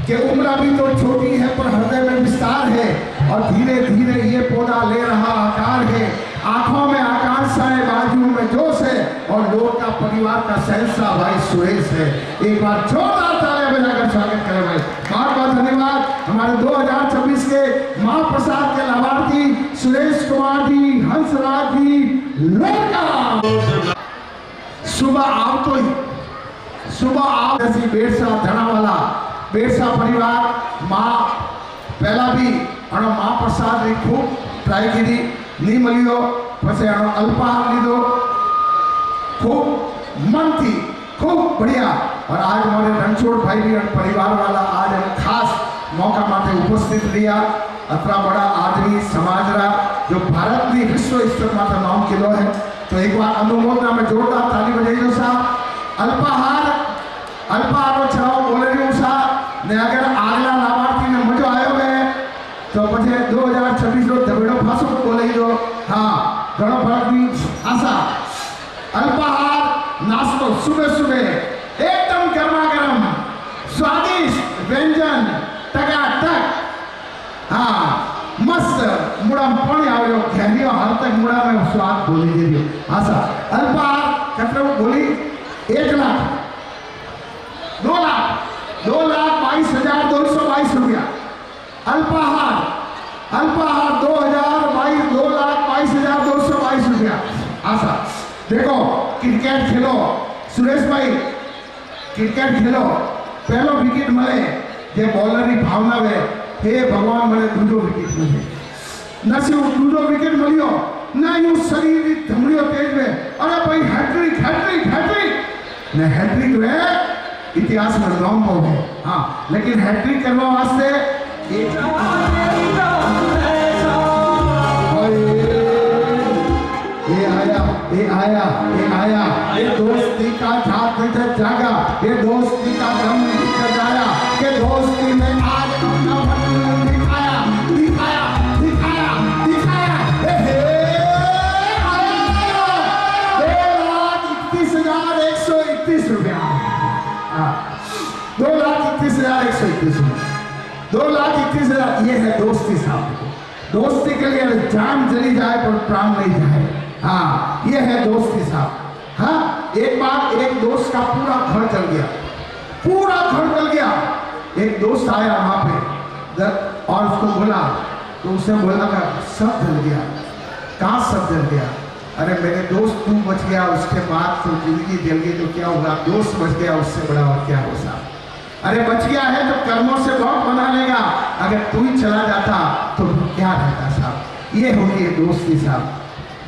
कि उम्र अभी तो छोटी है पर हृदय में विस्तार है और धीरे धीरे ये पौधा ले रहा आकार है। आंखों में आकांक्षा है, बाजू में जोश है और लोग का परिवार का सहसा भाई सुरेश है। एक बार जोरदार तालियां बजाकर स्वागत करें भाई। बहुत बहुत धन्यवाद। हमारे 2026 के महाप्रसाद के लाभार्थी सुरेश कुमार जी, हंसराज जी लोका। सुबह आओ तो ही सुबह आओ जैसी बेरसा धना वाला बेरसा परिवार माँ पहला भी अणो महाप्रसाद री खूब ट्राई की नहीं मिलियो पछे अणो अल्पाहार लीधो खूब मन थी खूब बढ़िया। और आज हमारे रणछोड़ भाई भी परिवार वाला आज हम खास मौका माटे उपस्थित लिया। अतरा बड़ा आदमी समाज रा जो भारत की विश्व स्तर माटे नाम किलो है तो एक बार अनुमोदना में जोरदार ताली बजाई दो साहब। अल्पाहार छाओ बोले रही सा ने अगर आगला लाभार्थी ने मजो आयो है तो पछे 2026 रो धबेड़ो फासो बोले दो। हाँ घणो फरक भी आशा अल्पाहार नाश्तो सुबह सुबह एकदम गर्मा गर्म स्वादिष्ट व्यंजन टकाटक। हाँ मस्त मुड़ा पानी आयो घेरियो हाल तक मुड़ा में स्वाद बोली दे दियो। आशा अल्पाहार कतरो बोली 1 लाख 2 लाख 2,22,222 रुपया। अल्पाहार 2,22,222 रुपया। आशा देखो क्रिकेट खेलो सुरेश भाई क्रिकेट खेलो पहलो विकेट मिले जे बॉलर की भावना वे हे भगवान मैंने दूजो विकेट मिले न सिर्फ दूजो विकेट मिलियो ना यूं शरीर की धमनियों तेज में अरे भाई हैट्रिक हैट्रिक हैट्रिक ने हैट्रिक वे इतिहास में नाम हो गए। हाँ लेकिन हैट्रिक करने वास्ते ये दोस्ती का जात जागा ये दोस्ती का दम जाया के दोस्ती में आज अपना वतन दिखाया दिखाया दिखाया दिखाया। 2,31,131 रुपया। 2,31,131 2,31,000 ये है दोस्ती साहब। दोस्ती के लिए जान चली जाए पर प्राण नहीं जाए। हाँ ये है दोस्ती साहब। हाँ एक बार एक दोस्त का पूरा घर जल गया एक दोस्त आया वहां पे और उसको बोला तो उसने बोला कि सब जल गया। कहाँ सब जल गया? अरे मेरे दोस्त तू बच गया उसके बाद तो जिंदगी जल गई तो क्या हुआ? दोस्त बच गया उससे बड़ा और क्या हो साहब। अरे बच गया है तो कर्मों से बहुत बना लेगा, अगर तू ही चला जाता तो क्या रहता साहब। ये होती है दोस्ती साहब।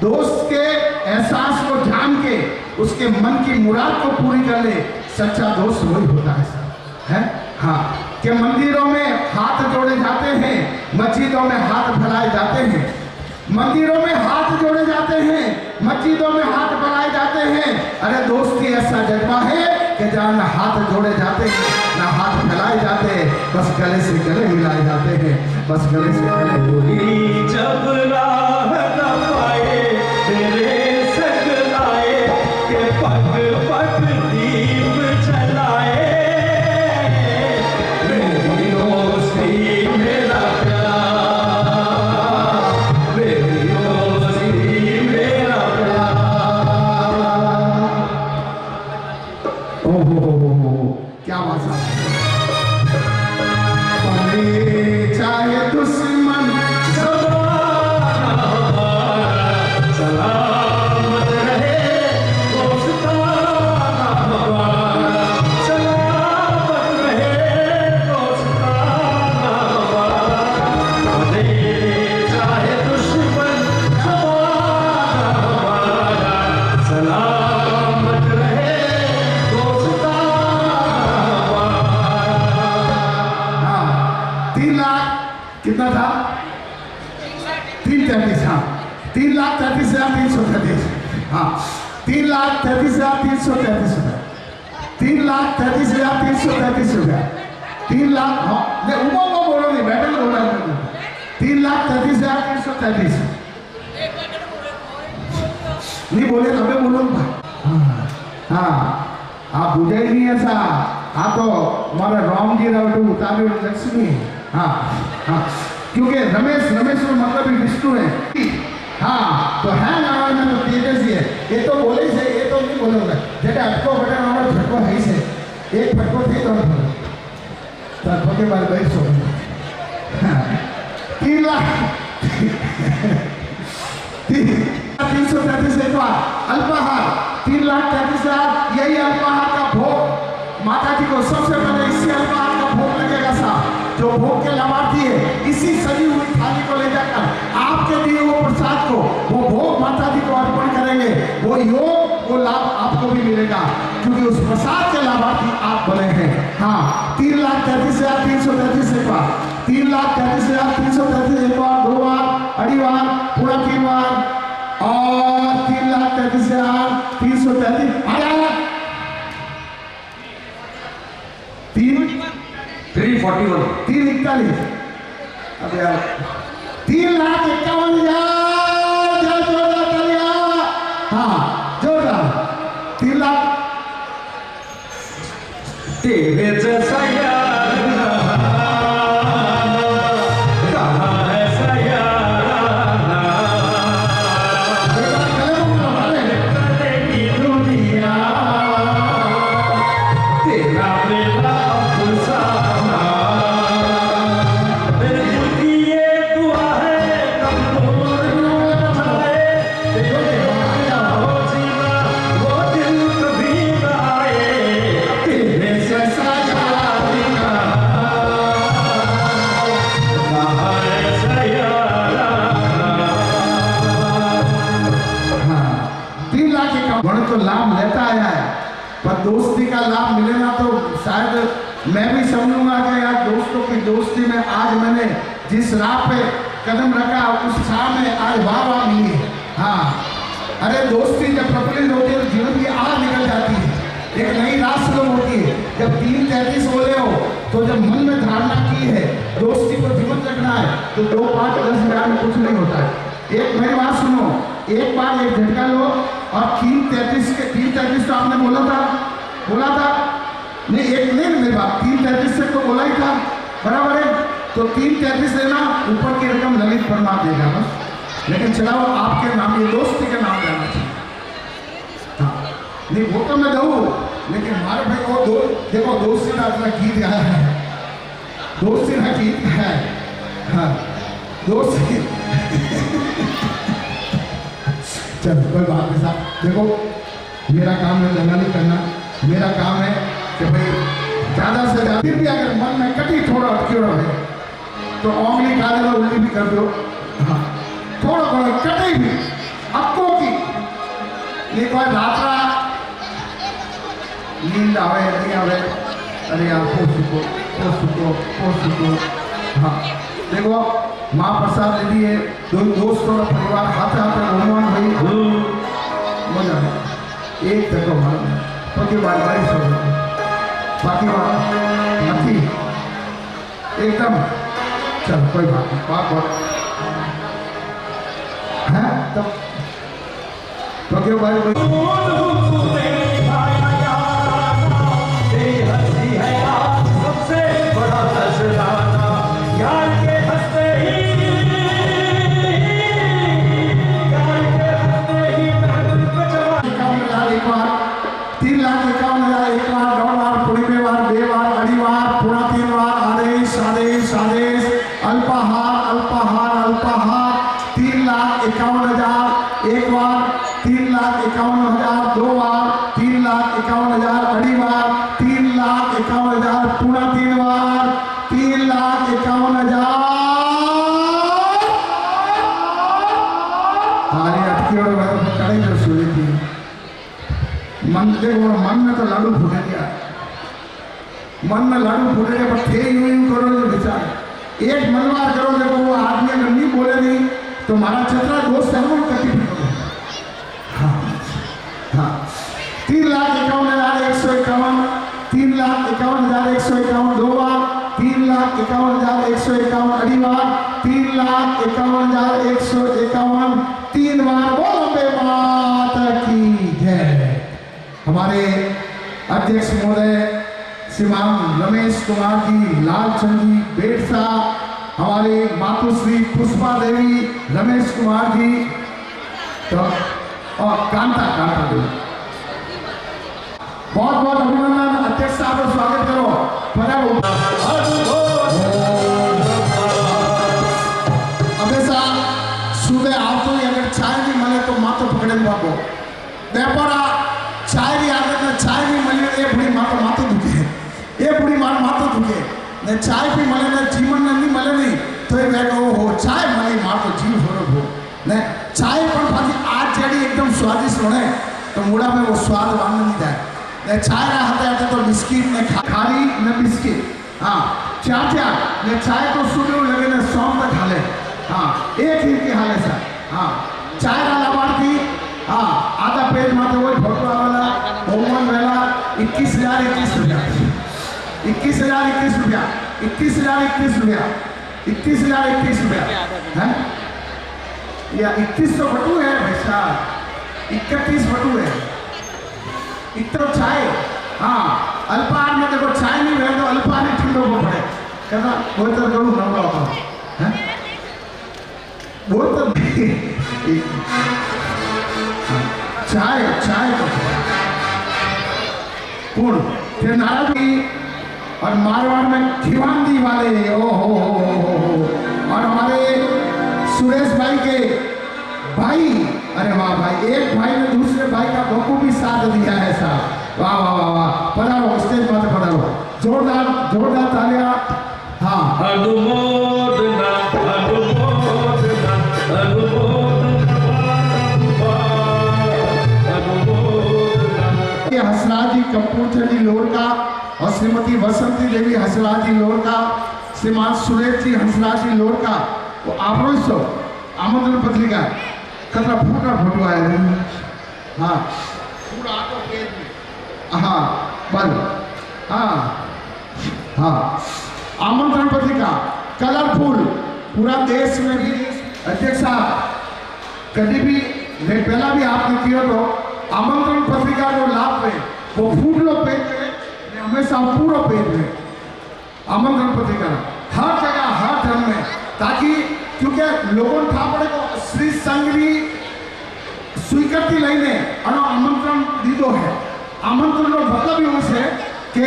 दोस्त के एहसास को जान के उसके मन की मुराद को पूरी कर ले, सच्चा दोस्त वही होता है साहब, है हाँ। कि मंदिरों में हाथ जोड़े जाते हैं, मस्जिदों में हाथ फैलाए जाते हैं, मंदिरों में हाथ जोड़े जाते हैं, मस्जिदों में हाथ फैलाए जाते हैं। अरे दोस्ती ऐसा जज्बा है कि जहाँ न हाथ जोड़े जाते हैं ना हाथ फैलाए जाते हैं, बस गले से गले मिलाए जाते हैं, बस गले से गले। जब राह न पाए तेरे संग आए के पग पग दीप जलाए, मेरी दोस्ती मेरा प्यार, मेरी दोस्ती मेरा प्यार। ओहो क्या बात है। चाहे दुश्मन सलामत रहे दोस्ताना हमारा, सलामत रहे दोस्ताना हमारा। चाहे दुश्मन हमारा, सलामत रहे दोस्ताना हमारा। 3 लाख कितना था? 333। हाँ 3,33,333। हाँ 3,33,333 रुपया, 3,33,333 रुपया, 3 लाख। हाँ नहीं उमो को बोलो नहीं, बैठे बोल रहा है। 3,33,333 नहीं बोले तबे बोलो। हाँ आप बुझे ही नहीं ऐसा। हाँ तो हमारा राम जी रावटू उतारे लक्ष्मी। हाँ हाँ क्योंकि रमेश और मतलब भी विष्णु है। हाँ तो है नाम में तो तेजस्वी है। ये तो बोले से, ये तो नहीं बोलोगे जेटे अटको बटे हमारा झटको है से एक फटको थे तो तब के बाद भाई सो 3 लाख 333 एक बार अल्पाहार 3,33,000। यही अल्पाहार का भोग माता जी को सबसे पहले इसी अल्पाहार का भोग लगेगा साहब। जो भोग के लाभार्थी है इसी सजी हुई थाली को ले जाकर आपके दिए हुए प्रसाद को वो भोग माता जी को अर्पण करेंगे। वो योग वो लाभ आपको भी मिलेगा क्योंकि उस प्रसाद के लाभार्थी आप बने हैं। हाँ 3,33,333 एक बार, 3,33,333 एक बार, 2 बार, अड़ी बार, पूरा 3 बार और 3,33,333। आया 341 341। अब यार 3,51,000 जोरदार तालियां। हाँ जोरदार 3 लाख। तेरे जैसा यार कहाँ है सयाराना, कले की दुनिया तेरा मेरा अफसाना। मेरे दिल की ये दुआ है कमजोर न जाए, तेरे वाला हो जीना वो दिल कभी न आए। तेरे जैसा यार कहाँ है सयाराना। 3 लाख का गण तो लाभ लेता आया है, पर दोस्ती का लाभ मिले ना तो शायद मैं भी समझूंगा कि यार दोस्तों की दोस्ती में आज मैंने जिस राह पे कदम रखा उस राह में आज वाह मिली है। हाँ अरे दोस्ती जब प्रफुल्लित होती है तो जीवन की आग निकल जाती है, एक नई राह शुरू होती है। जब 3,33 बोले हो तो जब मन में धारणा की है दोस्ती को जीवन रखना है तो 2, 5, 10 हजार में कुछ नहीं होता है। एक मेरी बात सुनो, एक बार एक झटका लो और 3,33 तो आपने बोला था नहीं, एक नहीं मेरी बात 3,33 से तो बोला ही था बराबर है। तो 3,33 लेना, ऊपर की रकम ललित परमार देगा बस, लेकिन चलाओ आपके नाम ये दोस्ती के नाम जाना चाहिए। हाँ नहीं वो तो मैं दूँ, लेकिन हमारे भाई वो देखो दोस्ती का अपना गीत गाया है, दोस्ती का गीत है। हाँ दोस्ती चलो कोई बात नहीं साहब। देखो मेरा काम है दंगा नहीं करना, मेरा काम है कि भाई ज़्यादा से ज़्यादा फिर भी अगर मन में कटी थोड़ा अटक्यो रहे तो ओंगली खा दे उल्टी भी कर दो। हाँ थोड़ा थोड़ा कटे भी अक्को की ये कोई रात्रा नींद आवे नहीं आवे अरे यार को सुको। हाँ देखो माँ प्रसाद दीदी है दो दोस्तों का परिवार हाथे हाथे हनुमान भाई मजा एक तक बाकी बारी सब बाकी बात नहीं एकदम चल कोई बात नहीं बात है तब तो क्यों भाई मन में तो लाडू फूटे गया मन में लाडू फूटे गया पर थे यूं करो जो विचार एक मनवार करो देखो वो आदमी अगर नहीं बोले नहीं तो हमारा चतरा दोस्त है वो कटी करो। हाँ हाँ 3,51,151 3,51,151 दो बार 3,51,151 अड़ी बार 3,51,151 तीन बार बोलो बे माता की जय। हमारे अध्यक्ष महोदय श्रीमान रमेश कुमार जी लालचंद जी बेटसा, हमारे मातुश्री पुष्पा देवी रमेश कुमार जी तो और कांता देवी बहुत बहुत अभिनंदन। अध्यक्ष साहब का स्वागत करो। हमेशा सुबह आप तो अगर चाय भी मिले तो मातो पकड़े बाबो व्यापारा चाय भी आदत ना चाय भी मिले ये बुढ़ी मातो दुखे ये बुढ़ी मातो दुखे ने चाय भी मिले ना जीवन नहीं मिले नहीं तो ये बैठो हो चाय मिले मातो जीव हो ने चाय पर बाकी आज जड़ी एकदम स्वादिष्ट होने तो मुड़ा में वो स्वाद वांग नहीं जाए ने चाय रहा हते तो बिस्किट ने खाली न बिस्किट हाँ चाचा ने चाय तो सुबह लगे ने शाम तक खा ले हाँ एक ही के हाले सा हाँ चाय का लाभार्थी हाँ आधा पेज मात्र वही फोटो वाला होमन वेला 21,021 रुपया 21,021 रुपया 21,021 रुपया 21,021 रुपया है या 2100 बटू है भाई साहब 31 बटू है इतना चाय हाँ अल्पाहार में देखो चाय नहीं रहे तो अल्पाहार ही ठंडो को पड़े कहना वो तो जरूर नंगा होता है वो तो चाय तो पूर्ण फिर नाराजी और मारवाड़ में खिवांदी वाले ओ हो और हमारे सुरेश भाई के भाई अरे वाह भाई एक भाई ने दूसरे भाई का बखूबी साथ दिया है साहब वाह वाह वाह वाह पधारो स्टेज पर पधारो जोरदार तालियां हाँ हंसराज जी कपूरचंदी लोरका और श्रीमती बसंती देवी हंसराज जी लोरका श्रीमान सुरेश जी हंसराज जी लोरका वो आप आमंत्रण पत्रिका कतरा फूटा फोटो आया हाँ पूरा आटो पेज में हाँ बल हाँ हाँ आमंत्रण पत्रिका कलरफुल पूरा देश में भी अध्यक्ष साहब कभी भी पहला भी आपने किया तो आमंत्रण पत्रिका जो लाभ है वो फूटलो पेज में हमेशा पूरा पेज में आमंत्रण पत्रिका हर जगह हर धर्म में ताकि क्योंकि लोगों था पड़े को श्री संघनी स्वीकृति लईने आमंत्रण दीदो है आमंत्रण रो मतलब यूं से कि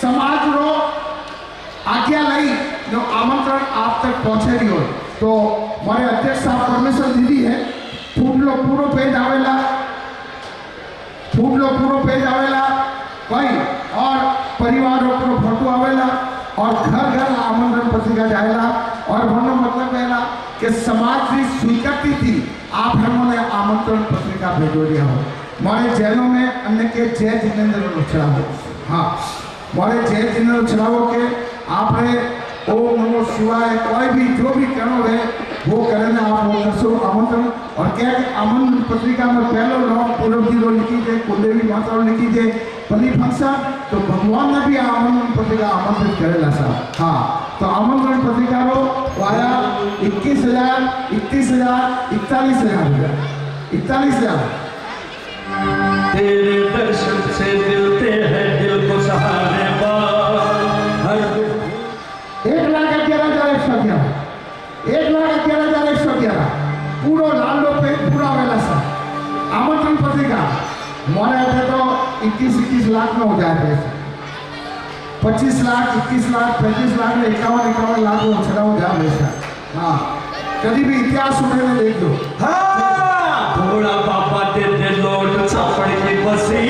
समाज रो आज्ञा लई जो आमंत्रण आप तक पहुंचे रही हो तो हमारे अध्यक्ष साहब परमिशन दीदी है फूटलो पूरो पेज आवेला कोई और परिवारों को फोटो आवेला और घर घर आमंत्रण पत्रिका जाएला और वनो मतलब है कि समाज की स्वीकृति थी आप हमने आमंत्रण पत्रिका भेजो दिया हो मारे जैनों में अन्य के जय जिनेंद्र चढ़ावो हाँ मारे जय जिनेंद्र चढ़ावो के आपने ओम नमो शिवाय कोई भी जो भी करो है वो करने आप वो दसो आमंत्रण और क्या कि आमंत्रण पत्रिका में पहलो नाम पूर्व जी लिखी जाए कुलदेवी माता लिखी जाए पली फंक्शन तो भगवान ने भी आमंत्रण पत्रिका आमंत्रित करेला साहब हाँ तो आमंत्रण पत्रिका रो आया 21,000 31,000 41,000 रुपया 41,000 तेरे दर्शन से दिलते हैं दिल को सहारे हर 1,11,111 1,11,111 पूरा लाल पे पूरा वेला सा आमंत्रण पत्रिका मोरे थे तो 21 लाख में हो जाए 25 लाख 21 लाख 35 लाख 51 लाख वो छड़ा हो जाए वैसा हाँ कभी भी इतिहास में देख लो हाँ थोड़ा पापा देते लोट चापड़ की बसी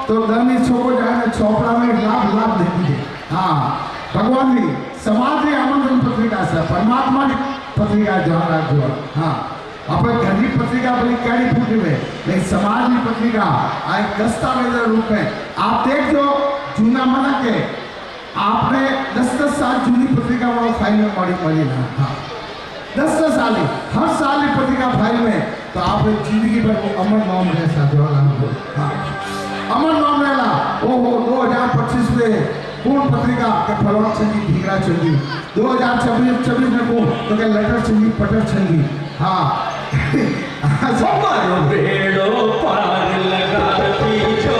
तो धनी छोको जाए छोपड़ा में लाभ लाभ देती है हाँ भगवान जी समाज की आमंत्रण पत्रिका से परमात्मा की पत्रिका जहाँ राखो हाँ अपने घर की पत्रिका बड़ी कैडी फूटी में लेकिन समाज की पत्रिका एक दस्तावेज रूप में आप देख जो जूना मना के आपने 10-10 साल जूनी पत्रिका वालों फाइल में पड़ी ना हाँ 10-10 साल हर साल की पत्रिका फाइल में तो आप जिंदगी भर वो अमर नाम रहे साथ हाँ अमर नाम रहला ओहो 2025 में पूर्ण पत्रिका के फलौट छंगी धीरा छंगी 2026 में को तो के लेटर छंगी पटर छंगी हाँ हमारो बेड़ो पार लगाती जो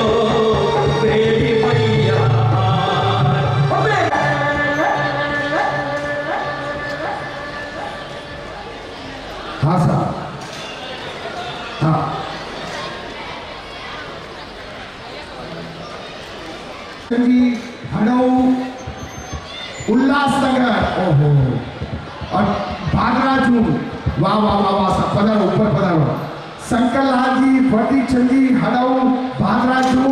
बेड़ी मैया हाँ साहब हाँ हड़ऊ उल्लासनगर ओहो और भागराजू वाह वाह वाह वाह सब पधारो ऊपर पधारो शंकर लाल जी भट्टी चंदी हड़ऊ भागराजू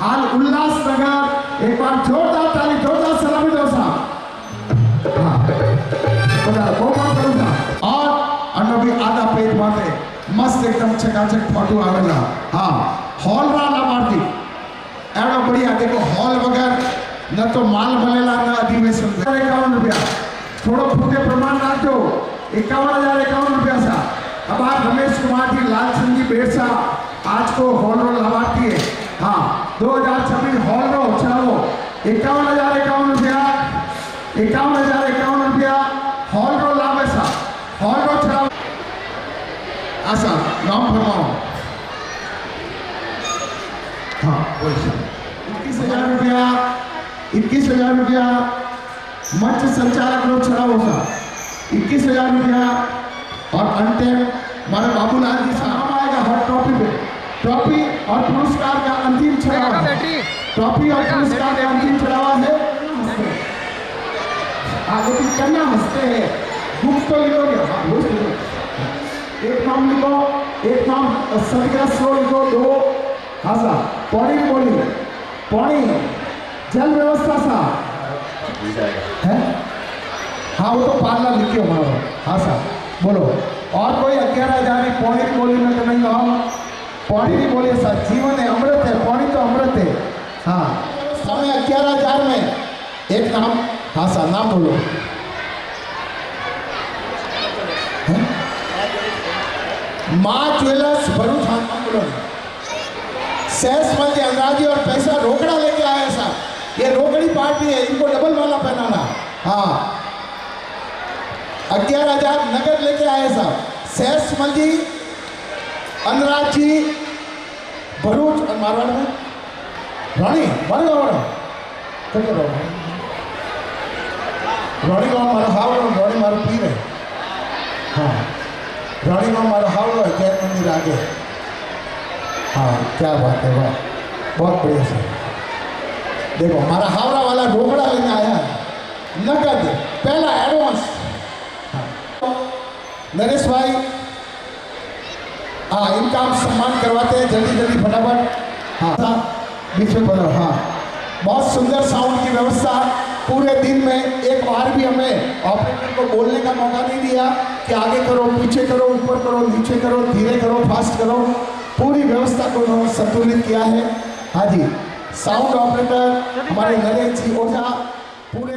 हाल उल्लासनगर एक बार जोरदार ताली जोरदार सलामी दो साहब हाँ पधारो वो बात करूँगा और अनोभी आधा पेज माते मस्त एकदम चकाचक फोटो आवेला हाँ हॉल रा लाभार्थी एवढा बढ़िया देखो हॉल वगैरह न तो माल मलेला न अधिवेशन 51 रुपया थोड़ो फूटे प्रमाण नाचो 51,051 रुपया सा अब आप रमेश कुमार जी लालचंद जी बेरसा आज को हॉल रो लाभार्थी है हाँ 2026 हॉल रो चलाओ 51,051 रुपया 51,051 रुपया हॉल रो लाभ सा हॉल रो चलाओ आशा नाम फरमाओ हाँ 21,000 रुपया 21,000 रुपया मंच संचालक लोग छड़ा होगा 21,000 रुपया और अंतिम हमारे बाबूलाल जी साहब आएगा हर ट्रॉफी पे ट्रॉफी और पुरस्कार का अंतिम छड़ावा ट्रॉफी और पुरस्कार का अंतिम छड़ावा है आगे भी करना हंसते हैं बुक तो लिखोगे एक नाम लिखो एक नाम सदका स्लो लिखो 2 हाँ साहब पौड़ी बोली पौड़ी जल व्यवस्था साहब है हाँ वो तो पार्लर लिखे हमारा हाँ साहब बोलो और कोई 11,000 पौड़ी बोली में तो नहीं हम पौड़ी नहीं बोलिए साहब जीवन है अमृत है पौड़ी तो अमृत है हाँ समय 11,000 में एक नाम हाँ साहब नाम बोलो माँ ज्वेलर्स भरूच हाँ नाम बोलो सेल्स में अंदाजी और पैसा रोकड़ा लेके आया साहब ये रोकड़ी पार्टी है इनको डबल माला पहनाना हाँ 11,000 नगद लेके आए साहब सेल्स मंजी अनुराग जी भरूच और मारवाड़ में रानी मारे गाँव कब रानी गाँव मारो हाव रानी मारो पी रहे हाँ रानी गाँव मारो हाव जैन मंदिर आगे हाँ क्या बात है वाह बहुत बढ़िया सर देखो हमारा हावड़ा वाला ढोकड़ा लेने आया है नगद पहला एडवांस नरेश भाई, हाँ इनका हम सम्मान करवाते हैं जल्दी जल्दी फटाफट। हाँ बीच में बोलो। हाँ बहुत सुंदर साउंड की व्यवस्था। पूरे दिन में एक बार भी हमें ऑपरेटर को बोलने का मौका नहीं दिया कि आगे करो, पीछे करो, ऊपर करो, नीचे करो, धीरे करो, फास्ट करो। पूरी व्यवस्था को उन्होंने संतुलित किया है। हाँ जी, साउंड ऑपरेटर हमारे नरेश जी ओझा पूरे